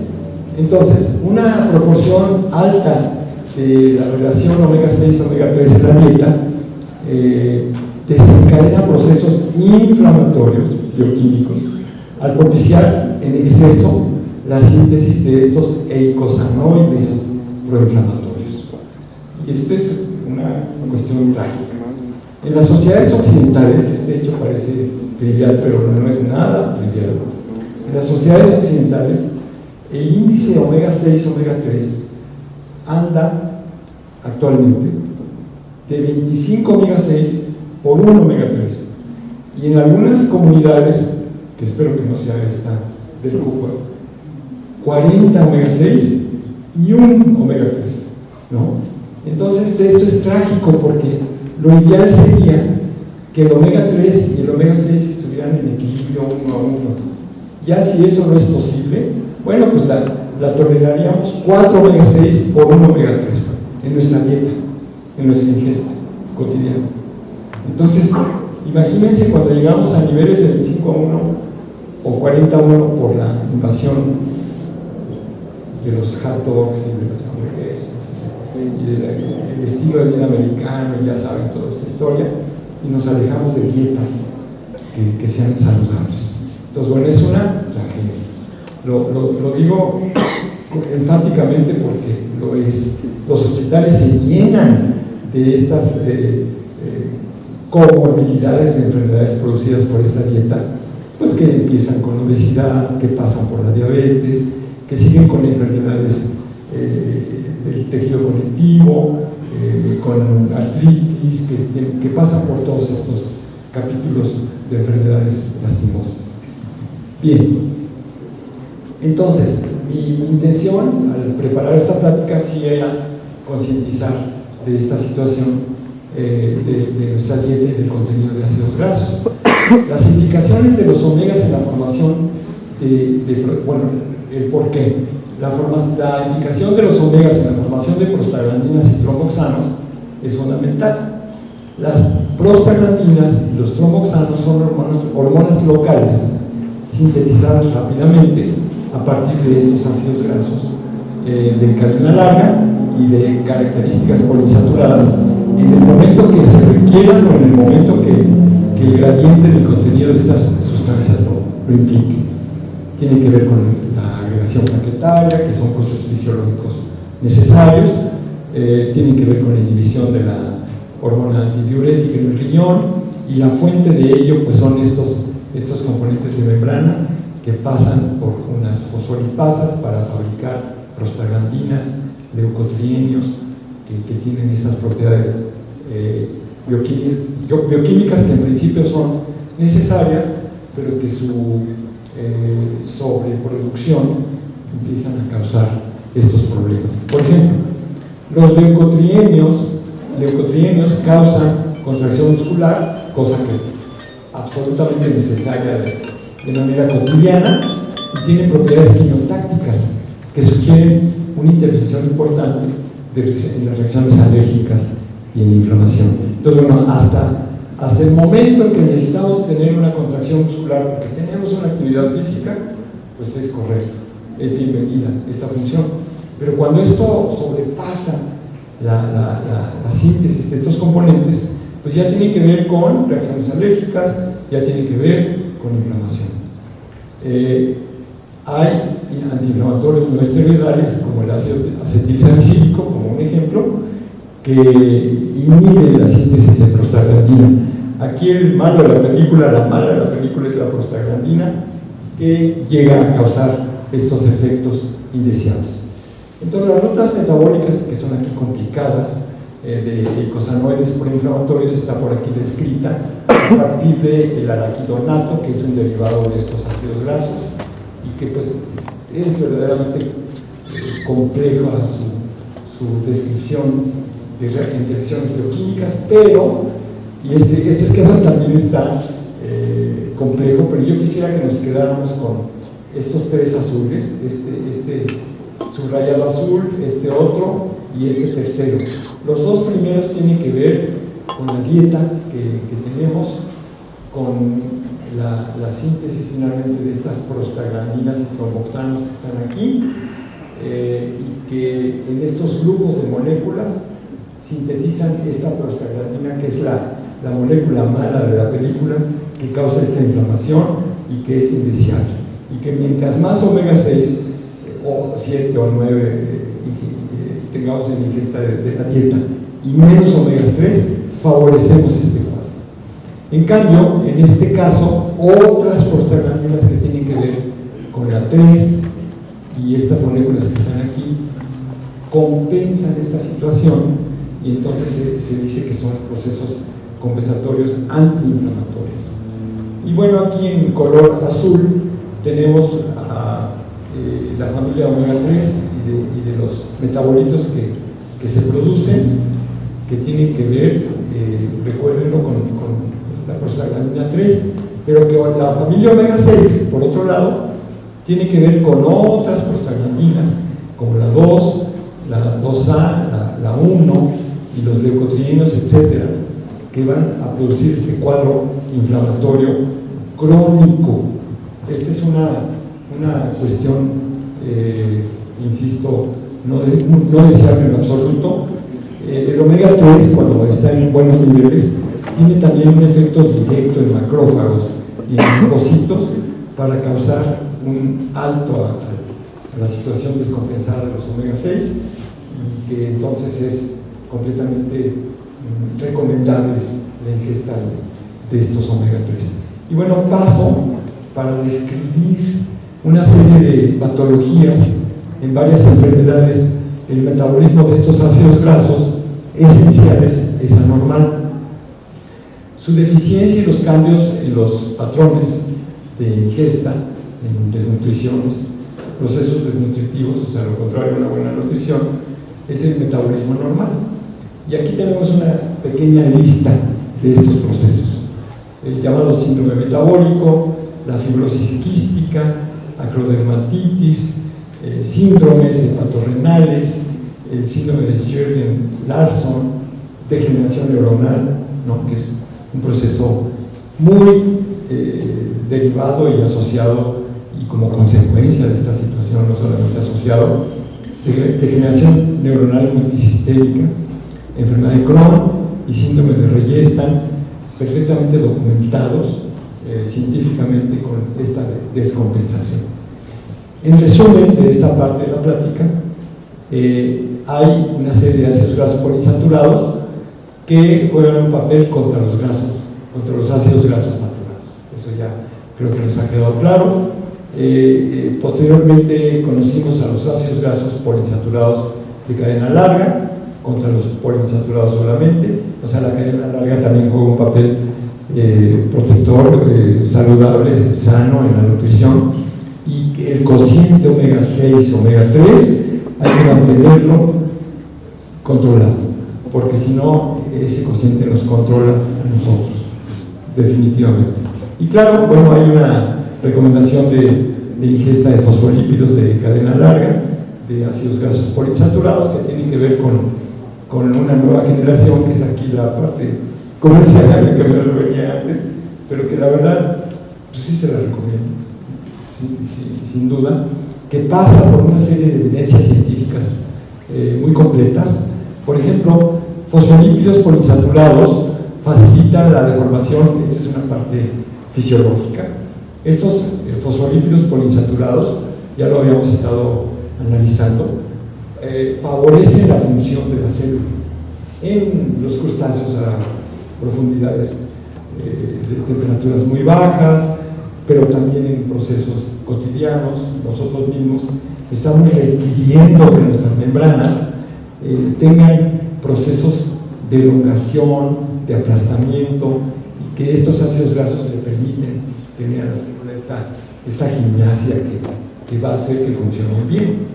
Entonces, una proporción alta de la relación omega-6, omega-3 en la dieta desencadena procesos inflamatorios bioquímicos al propiciar en exceso la síntesis de estos eicosanoides proinflamatorios. Y esto es una cuestión trágica. En las sociedades occidentales, este hecho parece trivial, pero no es nada trivial. En las sociedades occidentales, el índice omega-6, omega-3 anda actualmente de 25 omega-6 por 1 omega-3. Y en algunas comunidades, que espero que no sea esta del Cuba, 40 omega-6 y 1 omega-3, ¿no? Entonces, esto es trágico porque lo ideal sería que el omega-3 y el omega-6 estuvieran en equilibrio 1 a 1. Ya si eso no es posible, bueno, pues la toleraríamos 4 omega-6 por 1 omega-3 en nuestra dieta, en nuestra ingesta cotidiana. Entonces, imagínense cuando llegamos a niveles de 25 a 1 o 40 a 1 por la invasión de los hot dogs y de las hamburguesas y del estilo de vida americano, y ya saben toda esta historia, y nos alejamos de dietas que sean saludables. Entonces, bueno, es una tragedia. Lo digo enfáticamente porque lo es. Los hospitales se llenan de estas comorbilidades de enfermedades producidas por esta dieta, pues que empiezan con obesidad, que pasan por la diabetes, que siguen con enfermedades del tejido conectivo, con artritis, que pasan por todos estos capítulos de enfermedades lastimosas. Bien, entonces, mi intención al preparar esta plática sí era concientizar de esta situación de nuestra dieta y del contenido de ácidos grasos. Las implicaciones de los omegas en la formación bueno, el por qué. La implicación de los omegas en la formación de prostaglandinas y tromboxanos es fundamental. Las prostaglandinas y los tromboxanos son hormonas locales sintetizadas rápidamente a partir de estos ácidos grasos de cadena larga y de características poliinsaturadas en el momento que se requieran o en el momento que el gradiente del contenido de estas sustancias lo implique. Tiene que ver con la agregación plaquetaria, que son procesos fisiológicos necesarios, tiene que ver con la inhibición de la hormona antidiurética en el riñón, y la fuente de ello pues son estos componentes de membrana que pasan por unas fosfolipasas para fabricar prostaglandinas, leucotrienios, que tienen esas propiedades bioquímicas que en principio son necesarias, pero que su sobreproducción empiezan a causar estos problemas. Por ejemplo, los leucotrienios causan contracción muscular, cosa que es absolutamente necesaria de manera cotidiana, y tienen propiedades quimiotácticas que sugieren una intervención importante en las reacciones alérgicas y en inflamación. Entonces, bueno, hasta el momento en que necesitamos tener una contracción muscular porque tenemos una actividad física, pues es correcto, es bienvenida esta función. Pero cuando esto sobrepasa la síntesis de estos componentes, pues ya tiene que ver con reacciones alérgicas, ya tiene que ver con inflamación. Hay antiinflamatorios no esteroidales, como el ácido acetilsalicílico, como un ejemplo, que inhibe la síntesis de prostaglandina. Aquí el malo de la película, la mala de la película es la prostaglandina, que llega a causar estos efectos indeseables. Entonces, las rutas metabólicas, que son aquí complicadas, de eicosanoides proinflamatorios, está por aquí descrita a partir del araquidonato, que es un derivado de estos ácidos grasos, y que pues es verdaderamente compleja su descripción en reacciones bioquímicas, pero, y este esquema también está complejo, pero yo quisiera que nos quedáramos con estos tres azules, este subrayado azul, este otro y este tercero. Los dos primeros tienen que ver con la dieta que tenemos, con la síntesis finalmente de estas prostaglandinas y tromboxanos que están aquí, y que en estos grupos de moléculas sintetizan esta prostaglandina, que es la molécula mala de la película, que causa esta inflamación y que es indeseable. Y que mientras más omega 6 o 7 o 9 tengamos en ingesta de la dieta y menos omega 3, favorecemos este cuadro. En cambio, en este caso, otras prostaglandinas que tienen que ver con la 3 y estas moléculas que están aquí compensan esta situación, y entonces se dice que son procesos compensatorios antiinflamatorios. Y bueno, aquí en color azul tenemos la familia omega 3 y de los metabolitos que se producen, que tienen que ver, recuérdenlo, con la prostaglandina 3, pero que la familia omega 6, por otro lado, tiene que ver con otras prostaglandinas, como la 2, la 2A, la 1 y los leucotrienos, etcétera, que van a producir este cuadro inflamatorio crónico. Esta es una cuestión, insisto, no deseable en absoluto. El omega 3, cuando está en buenos niveles, tiene también un efecto directo en macrófagos y en linfocitos para causar un alto a la situación descompensada de los omega 6, y que entonces es completamente recomendable la ingesta de estos omega 3. Y bueno, paso para describir una serie de patologías en varias enfermedades. El metabolismo de estos ácidos grasos esenciales es anormal. Su deficiencia y los cambios en los patrones de ingesta, en desnutriciones, procesos desnutritivos, o sea, lo contrario a una buena nutrición, es el metabolismo normal. Y aquí tenemos una pequeña lista de estos procesos: el llamado síndrome metabólico, la fibrosis quística, acrodermatitis, síndromes hepatorrenales, el síndrome de Sjögren-Larsson, degeneración neuronal, ¿no?, que es un proceso muy derivado y asociado, y como consecuencia de esta situación, no solamente asociado, degeneración neuronal multisistémica, enfermedad de Crohn y síndrome de Reye están perfectamente documentados científicamente con esta descompensación. En resumen de esta parte de la plática, hay una serie de ácidos grasos poliinsaturados que juegan un papel contra los ácidos grasos saturados. Eso ya creo que nos ha quedado claro. Posteriormente conocimos a los ácidos grasos poliinsaturados de cadena larga contra los poliinsaturados solamente. O sea, la cadena larga también juega un papel protector, saludable, sano en la nutrición, y que el cociente omega 6, omega 3 hay que mantenerlo controlado, porque si no ese cociente nos controla a nosotros, definitivamente. Y claro, bueno, hay una recomendación de ingesta de fosfolípidos de cadena larga, de ácidos grasos poliinsaturados, que tienen que ver con una nueva generación, que es aquí la parte comercial, que me lo venía antes, pero que la verdad, pues sí se la recomiendo, sin duda, que pasa por una serie de evidencias científicas muy completas. Por ejemplo, fosfolípidos poliinsaturados facilitan la deformación, esta es una parte fisiológica. Estos fosfolípidos poliinsaturados, ya lo habíamos estado analizando, favorecen la función de la célula en los crustáceos a profundidades de temperaturas muy bajas, pero también en procesos cotidianos. Nosotros mismos estamos requiriendo que nuestras membranas tengan procesos de elongación, de aplastamiento, y que estos ácidos grasos le permiten tener a la célula esta gimnasia que va a hacer que funcionen bien.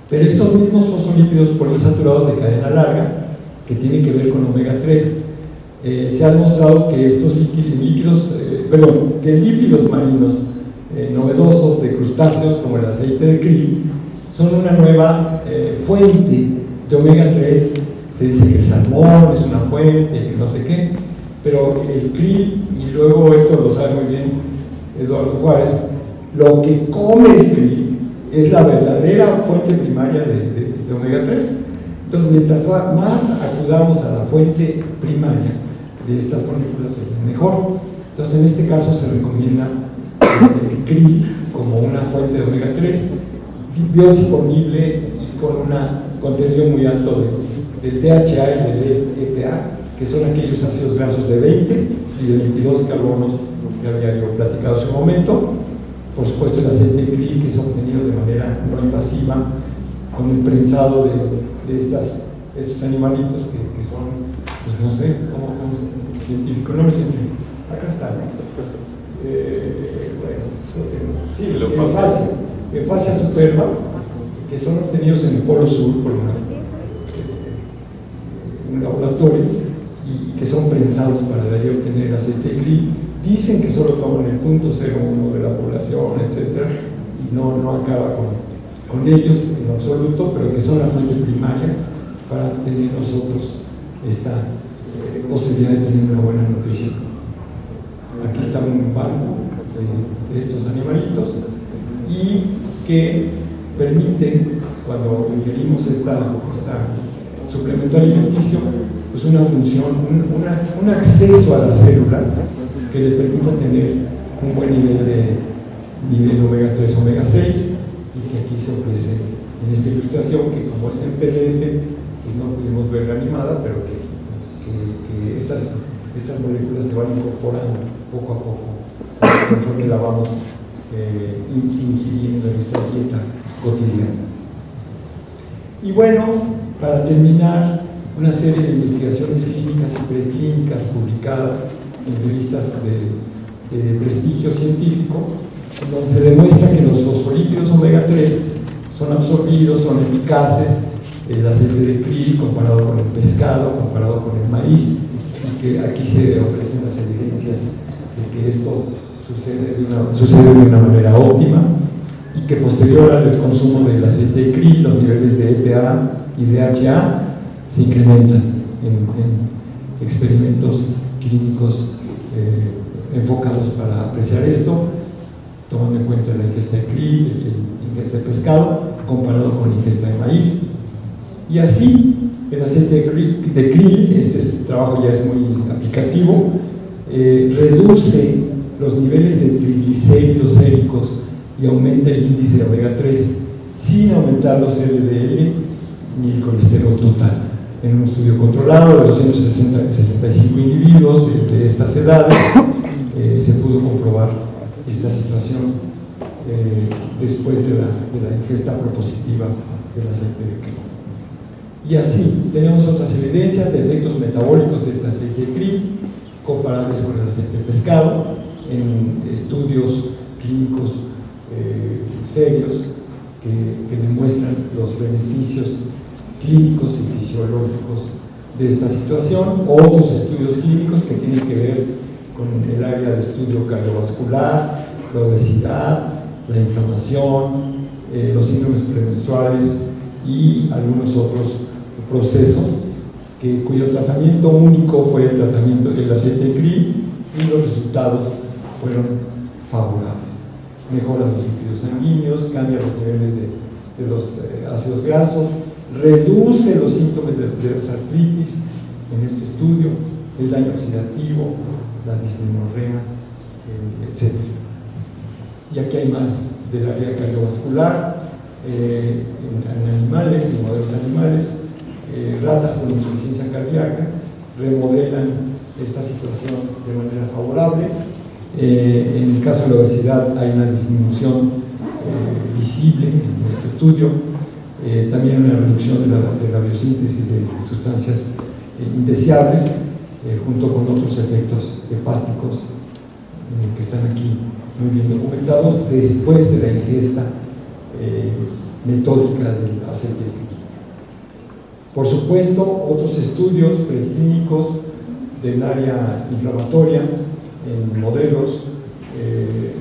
Pero estos mismos fosfolípidos poliinsaturados de cadena larga, que tienen que ver con omega 3, se ha demostrado que estos lípidos marinos novedosos de crustáceos, como el aceite de krill, son una nueva fuente de omega 3. Se dice que el salmón es una fuente, que no sé qué, pero el krill, y luego esto lo sabe muy bien Eduardo Juárez, lo que come el krill es la verdadera fuente primaria de omega 3. Entonces, mientras más acudamos a la fuente primaria de estas moléculas, mejor. Entonces, en este caso se recomienda el krill como una fuente de omega 3 biodisponible y con un contenido muy alto de DHA y de EPA, que son aquellos ácidos grasos de 20 y de 22 carbonos que había yo platicado hace un momento. Por supuesto, el aceite de krill, que es obtenido de manera no invasiva con el prensado de estos animalitos que son, pues no sé, como científico, no es científico. Acá está, ¿no? Bueno, sí, en fascia superba, que son obtenidos en el Polo Sur por un laboratorio, y que son prensados para de ahí obtener aceite de krill. Dicen que solo toman el 0.01 de la población, etcétera, y no acaba con ellos en absoluto, pero que son la fuente primaria para tener nosotros esta posibilidad de tener una buena nutrición. Aquí está un banco de estos animalitos, y que permiten, cuando ingerimos esta suplemento alimenticio, pues una función, un acceso a la célula que le permita tener un buen nivel omega 3, omega 6, y que aquí se ofrece en esta ilustración, que como es en PDF, pues no pudimos ver animada, pero que estas moléculas se van incorporando poco a poco conforme la vamos ingiriendo en nuestra dieta cotidiana. Y bueno, para terminar, una serie de investigaciones clínicas y preclínicas publicadas en revistas de prestigio científico, donde se demuestra que los fosfolípidos omega 3 son absorbidos, son eficaces, el aceite de krill comparado con el pescado, comparado con el maíz, y que aquí se ofrecen las evidencias de que esto sucede de una manera óptima, y que posterior al consumo del aceite de krill, los niveles de EPA y DHA se incrementan en experimentos clínicos enfocados para apreciar esto, tomando en cuenta la ingesta de krill, la ingesta de pescado, comparado con la ingesta de maíz. Y así, el aceite de krill, trabajo ya es muy aplicativo, reduce los niveles de triglicéridos séricos y aumenta el índice de omega 3 sin aumentar los LDL ni el colesterol total. En un estudio controlado de 265 individuos de estas edades, se pudo comprobar esta situación después de la ingesta propositiva del aceite de krill. Y así, tenemos otras evidencias de efectos metabólicos de este aceite de krill, comparables con el aceite de pescado, en estudios clínicos serios que demuestran los beneficios clínicos y fisiológicos de esta situación. Otros estudios clínicos que tienen que ver con el área de estudio cardiovascular, la obesidad, la inflamación, los síndromes premenstruales y algunos otros procesos cuyo tratamiento único fue el tratamiento del aceite de krill, y los resultados fueron favorables. Mejora los lípidos sanguíneos, cambia los niveles de los ácidos grasos, reduce los síntomas de las artritis en este estudio, el daño oxidativo, la dismenorrea, etc. Y aquí hay más del área cardiovascular, en animales, en modelos animales, ratas con insuficiencia cardíaca remodelan esta situación de manera favorable. En el caso de la obesidad hay una disminución visible en este estudio, también una reducción de la biosíntesis de sustancias indeseables, junto con otros efectos hepáticos que están aquí muy bien documentados después de la ingesta metódica del aceite de krill. Por supuesto, otros estudios preclínicos del área inflamatoria en modelos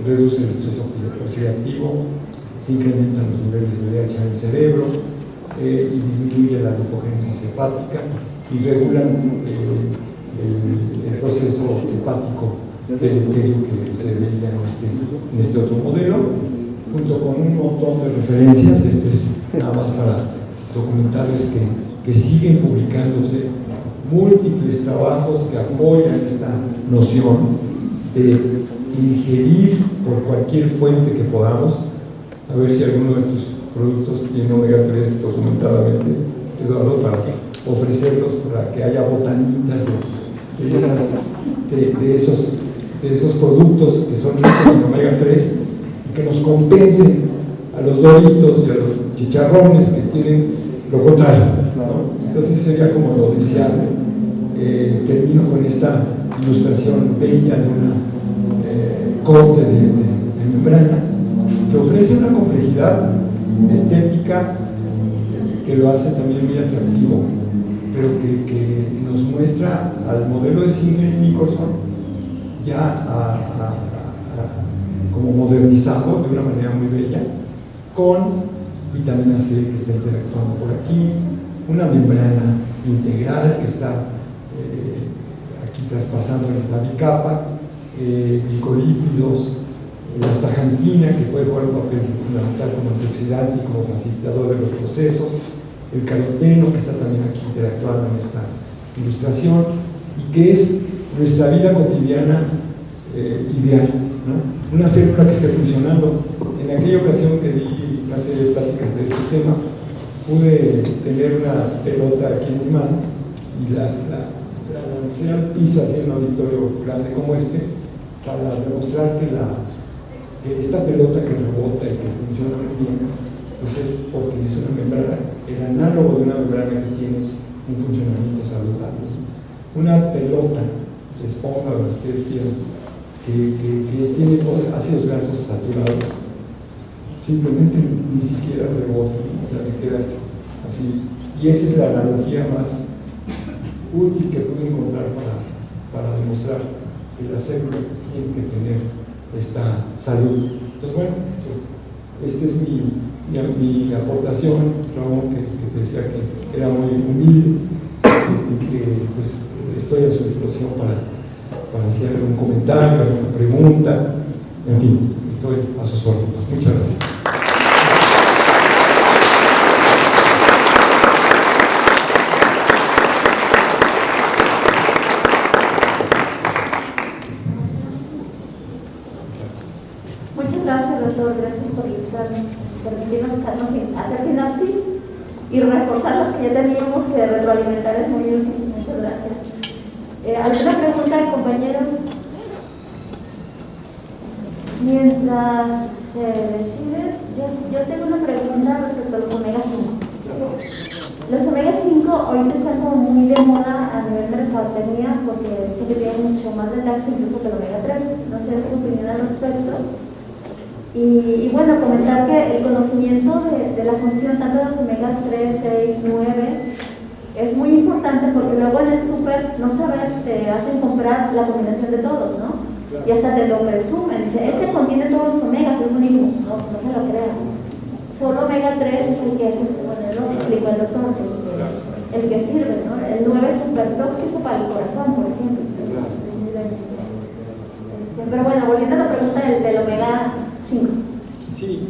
reducen el estrés oxidativo, se incrementan los niveles de DHA en el cerebro y disminuye la glucogénesis hepática y regulan el proceso hepático deleterio que se veía en este otro modelo, junto con un montón de referencias. Este es nada más para documentarles que siguen publicándose múltiples trabajos que apoyan esta noción de ingerir por cualquier fuente que podamos, a ver si alguno de tus productos tiene omega 3 documentadamente, Eduardo, para ofrecerlos, para que haya botanitas de esos productos que son ricos en omega 3 y que nos compensen a los doritos y a los chicharrones que tienen lo contrario, ¿no? Entonces sería como lo deseable. Termino con esta ilustración bella de una corte de membrana que ofrece una complejidad estética que lo hace también muy atractivo, pero que nos muestra al modelo de Singer y Nicholson ya como modernizado de una manera muy bella, con vitamina C que está interactuando por aquí, una membrana integral que está aquí traspasando la bicapa, glicolípidos, la astaxantina que puede jugar un papel fundamental como antioxidante y como facilitador de los procesos, el caroteno que está también aquí interactuando en esta ilustración y que es nuestra vida cotidiana ideal, ¿no? Una célula que esté funcionando. En aquella ocasión que di una serie de pláticas de este tema, pude tener una pelota aquí en mi mano y la lancé al piso así en un auditorio grande como este para demostrar que esta pelota que rebota y que funciona muy bien, pues es porque es una membrana, el análogo de una membrana que tiene un funcionamiento saludable. Una pelota de esponja, lo que ustedes quieran, que tiene ácidos grasos saturados, simplemente ni siquiera rebota, o sea, se queda así. Y esa es la analogía más útil que pude encontrar para demostrar que la célula tiene que tener esta salud. Entonces, bueno, pues esta es mi aportación, Ramón, que te decía que era muy humilde y que pues estoy a su disposición para hacer algún comentario, alguna pregunta, en fin, estoy a sus órdenes. Muchas gracias. Muchas gracias, doctor. Gracias por permitirnos hacer sinopsis y reforzar los que ya teníamos, que retroalimentar es muy útil. Muchas gracias. ¿Alguna pregunta, compañeros? Mientras se decide, yo tengo una pregunta respecto a los omega 5. Los omega 5 ahorita está como muy de moda a nivel de mercadotecnia porque dice que tiene mucho más detalle incluso que el omega 3. No sé su opinión al respecto. Y bueno, comentar que el conocimiento de la función tanto de los omegas 3, 6, 9 es muy importante porque luego en el súper, no saber, te hacen comprar la combinación de todos, ¿no? Y hasta te lo presumen. Dice, este contiene todos los omegas, es buenísimo. No, no se lo crean. Solo omega 3 es el que es, bueno, lo explicó el doctor, el que sirve, ¿no? El 9 es súper tóxico para el corazón, por ejemplo. Pero bueno, volviendo a la pregunta del omega 5. Sí,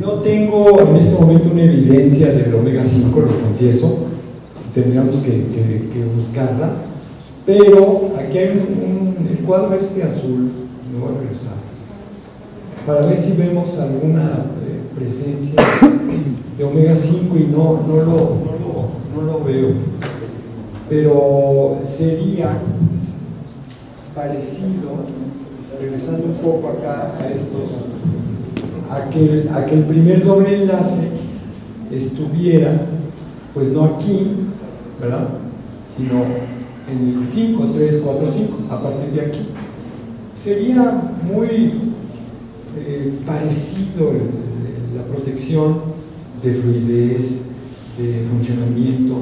no tengo en este momento una evidencia del omega 5, lo confieso, tendríamos que buscarla, pero aquí hay el cuadro este azul, me voy a regresar, para ver si vemos alguna presencia de omega 5 y no lo veo, pero sería parecido, regresando un poco acá a estos, a que el primer doble enlace estuviera, pues no aquí, ¿verdad? Sino en el 5, 3, 4, 5, a partir de aquí. Sería muy parecido la protección de fluidez, de funcionamiento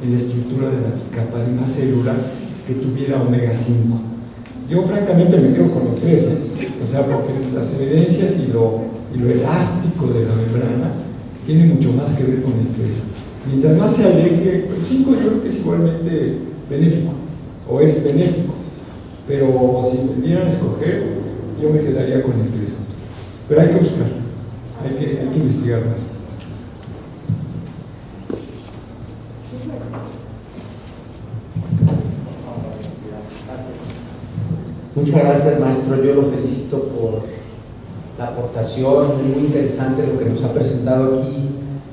en la estructura de la caparina celular que tuviera omega 5. Yo francamente me quedo con el 3, o sea, porque las evidencias y lo elástico de la membrana tiene mucho más que ver con el 3. Mientras más se aleje, el 5 yo creo que es igualmente benéfico, o es benéfico, pero si me dieran a escoger, yo me quedaría con el 3. Pero hay que buscar, hay que investigar más. Muchas gracias, maestro. Yo lo felicito por la aportación, muy interesante lo que nos ha presentado aquí,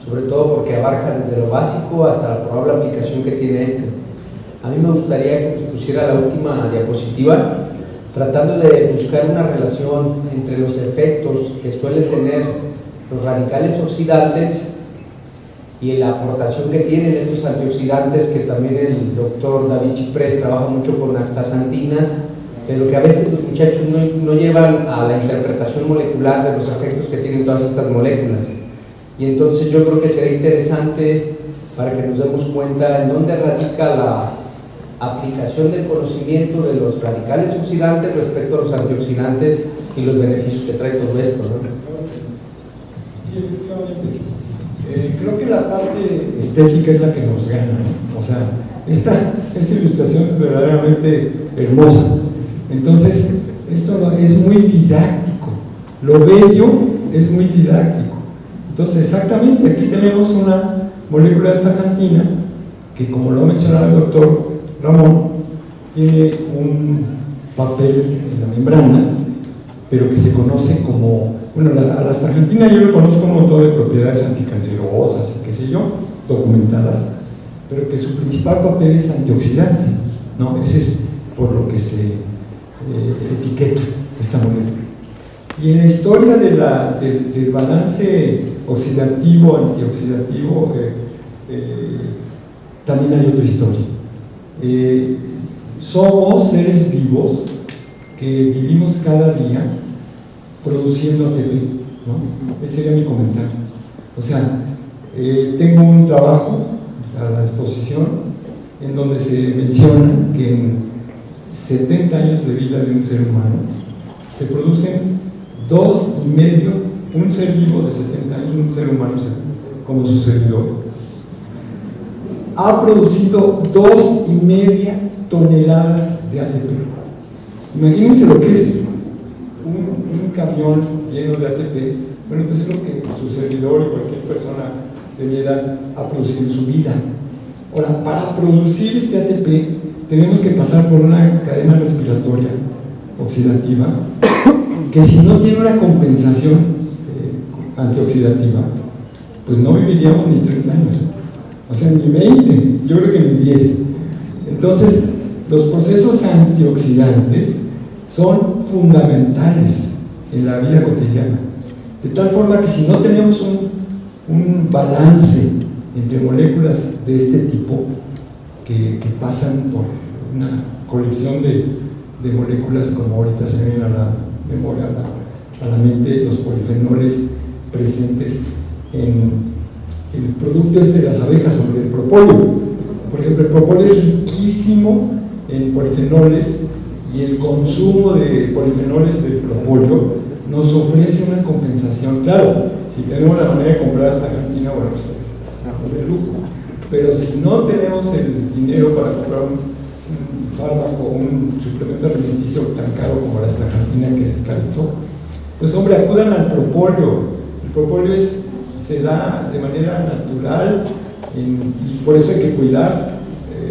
sobre todo porque abarca desde lo básico hasta la probable aplicación que tiene este. A mí me gustaría que nos pusiera la última diapositiva, tratando de buscar una relación entre los efectos que suelen tener los radicales oxidantes y la aportación que tienen estos antioxidantes, que también el doctor David Chiprés trabaja mucho con astaxantinas, pero que a veces los muchachos no llevan a la interpretación molecular de los efectos que tienen todas estas moléculas. Y entonces yo creo que sería interesante para que nos demos cuenta en dónde radica la aplicación del conocimiento de los radicales oxidantes respecto a los antioxidantes y los beneficios que trae todo esto, ¿no? Sí, efectivamente. Creo que la parte estética es la que nos gana, ¿no? O sea, esta ilustración es verdaderamente hermosa. Entonces, esto es muy didáctico, lo bello es muy didáctico. Entonces, exactamente, aquí tenemos una molécula de astaxantina que, como lo ha mencionado el doctor Ramón, tiene un papel en la membrana, pero que se conoce como, bueno, a la astaxantina yo le conozco un montón de propiedades anticancerosas y qué sé yo, documentadas, pero que su principal papel es antioxidante, ¿no? Ese es por lo que se etiqueta esta molécula. Y en la historia del balance oxidativo, antioxidativo, también hay otra historia. Somos seres vivos que vivimos cada día produciendo ATP, ¿no? Ese sería mi comentario. O sea, tengo un trabajo a la exposición en donde se menciona que en 70 años de vida de un ser humano se producen 2,5, un ser vivo de 70 años, un ser humano como su servidor, ha producido 2,5 toneladas de ATP. Imagínense lo que es un camión lleno de ATP. Bueno, pues es lo que su servidor y cualquier persona de mi edad ha producido en su vida. Ahora, para producir este ATP tenemos que pasar por una cadena respiratoria oxidativa que, si no tiene una compensación antioxidativa, pues no viviríamos ni 30 años, o sea, ni 20, yo creo que ni 10. Entonces, los procesos antioxidantes son fundamentales en la vida cotidiana, de tal forma que si no tenemos un balance entre moléculas de este tipo que pasan por una colección de moléculas, como ahorita se ven a la memoria, a la mente, los polifenoles presentes en el producto de las abejas sobre el propóleo. Por ejemplo, el propóleo es riquísimo en polifenoles, y el consumo de polifenoles del propóleo nos ofrece una compensación. Claro, si tenemos la manera de comprar esta cantina, bueno, pues es de lujo, pero si no tenemos el dinero para comprar un fármaco, un suplemento alimenticio tan caro como la astaxantina, que es carito, pues hombre, acudan al propóleo. El propóleo se da de manera natural, y por eso hay que cuidar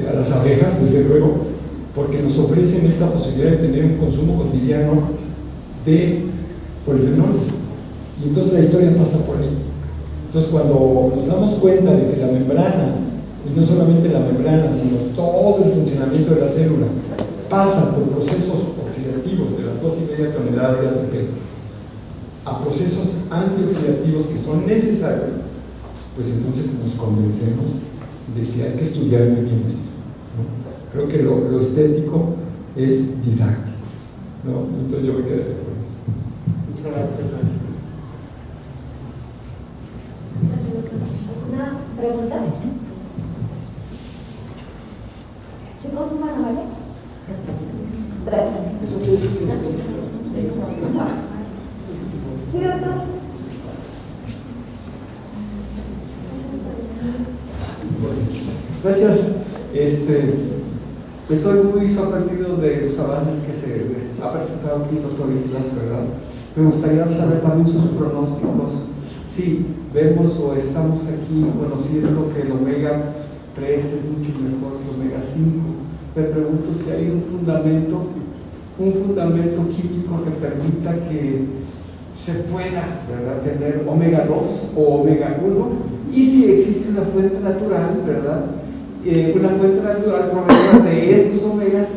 a las abejas, desde luego, porque nos ofrecen esta posibilidad de tener un consumo cotidiano de polifenoles, y entonces la historia pasa por ahí. Entonces, cuando nos damos cuenta de que la membrana, y no solamente la membrana, sino todo el funcionamiento de la célula, pasa por procesos oxidativos de las 2,5 toneladas de ATP a procesos antioxidativos que son necesarios, pues entonces nos convencemos de que hay que estudiar muy bien esto, ¿no? Creo que lo estético es didáctico, ¿no? Entonces yo me quedé con eso. Muchas gracias. ¿Una pregunta? ¿Se consume la vale? Eso quiere decir que Sí, doctor. Gracias. Estoy muy sorprendido de los avances que se ha presentado aquí el doctor Islas, ¿verdad? Me gustaría saber también sus pronósticos. Sí, vemos o estamos aquí conociendo que el omega 3 es mucho mejor que el omega 5. Me pregunto si hay un fundamento químico que permita que se pueda, ¿verdad?, tener omega 2 o omega 1, y si existe una fuente natural, ¿verdad?, una fuente natural proveedora de estos omegas,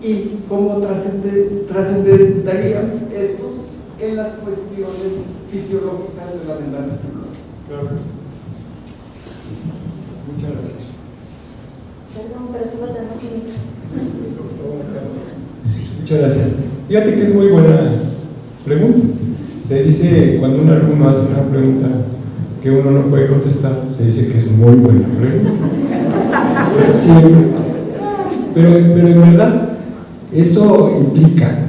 y cómo trascenderían estos en las cuestiones fisiológicas de la membrana celular. Muchas gracias. Perdón, pero estoy tratando química. Muchas gracias. Fíjate que es muy buena pregunta. Se dice, cuando un alumno hace una pregunta que uno no puede contestar, se dice que es muy buena pregunta. Eso siempre pasa. Pero en verdad, esto implica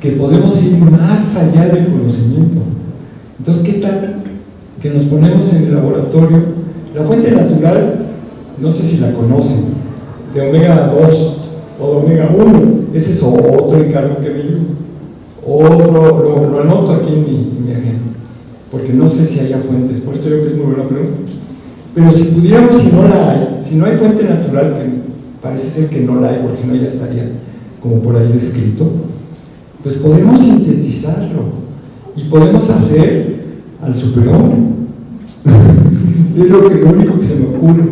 que podemos ir más allá del conocimiento. Entonces, ¿qué tal que nos ponemos en el laboratorio? La fuente natural, no sé si la conocen, de omega 2 o de omega 1, ese es otro encargo que me dio. Otro, lo anoto aquí en mi agenda, porque no sé si haya fuentes, por esto digo que es muy buena pregunta. Pero si pudiéramos, si no hay fuente natural, que parece ser que no la hay, porque si no ya estaría como por ahí descrito, pues podemos sintetizarlo y podemos hacer al superhombre. Es lo único que se me ocurre.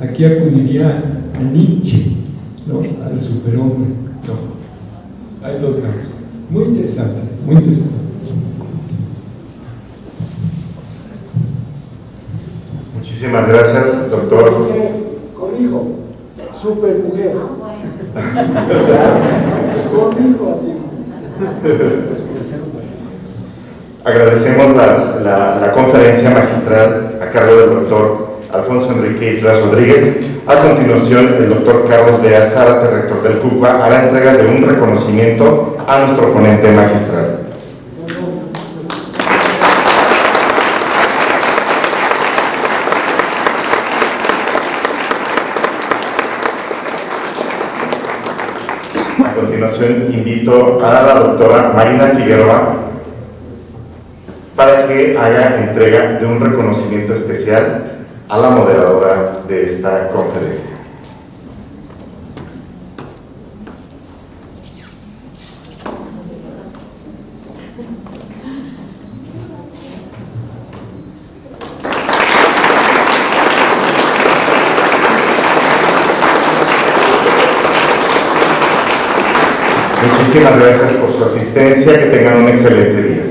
Aquí acudiría a Nietzsche, ¿no?, al superhombre. No, ahí lo dejamos. Muy interesante, muy interesante. Muchísimas gracias, doctor. Corrijo, supermujer. Corrijo a ti. Agradecemos la conferencia magistral a cargo del doctor Alfonso Enrique Islas Rodríguez. A continuación, el doctor Carlos Bea Zárate, rector del CUCBA, hará entrega de un reconocimiento a nuestro ponente magistral. A continuación, invito a la doctora Marina Figueroa para que haga entrega de un reconocimiento especial a la moderadora de esta conferencia. Muchísimas gracias por su asistencia, que tengan un excelente día.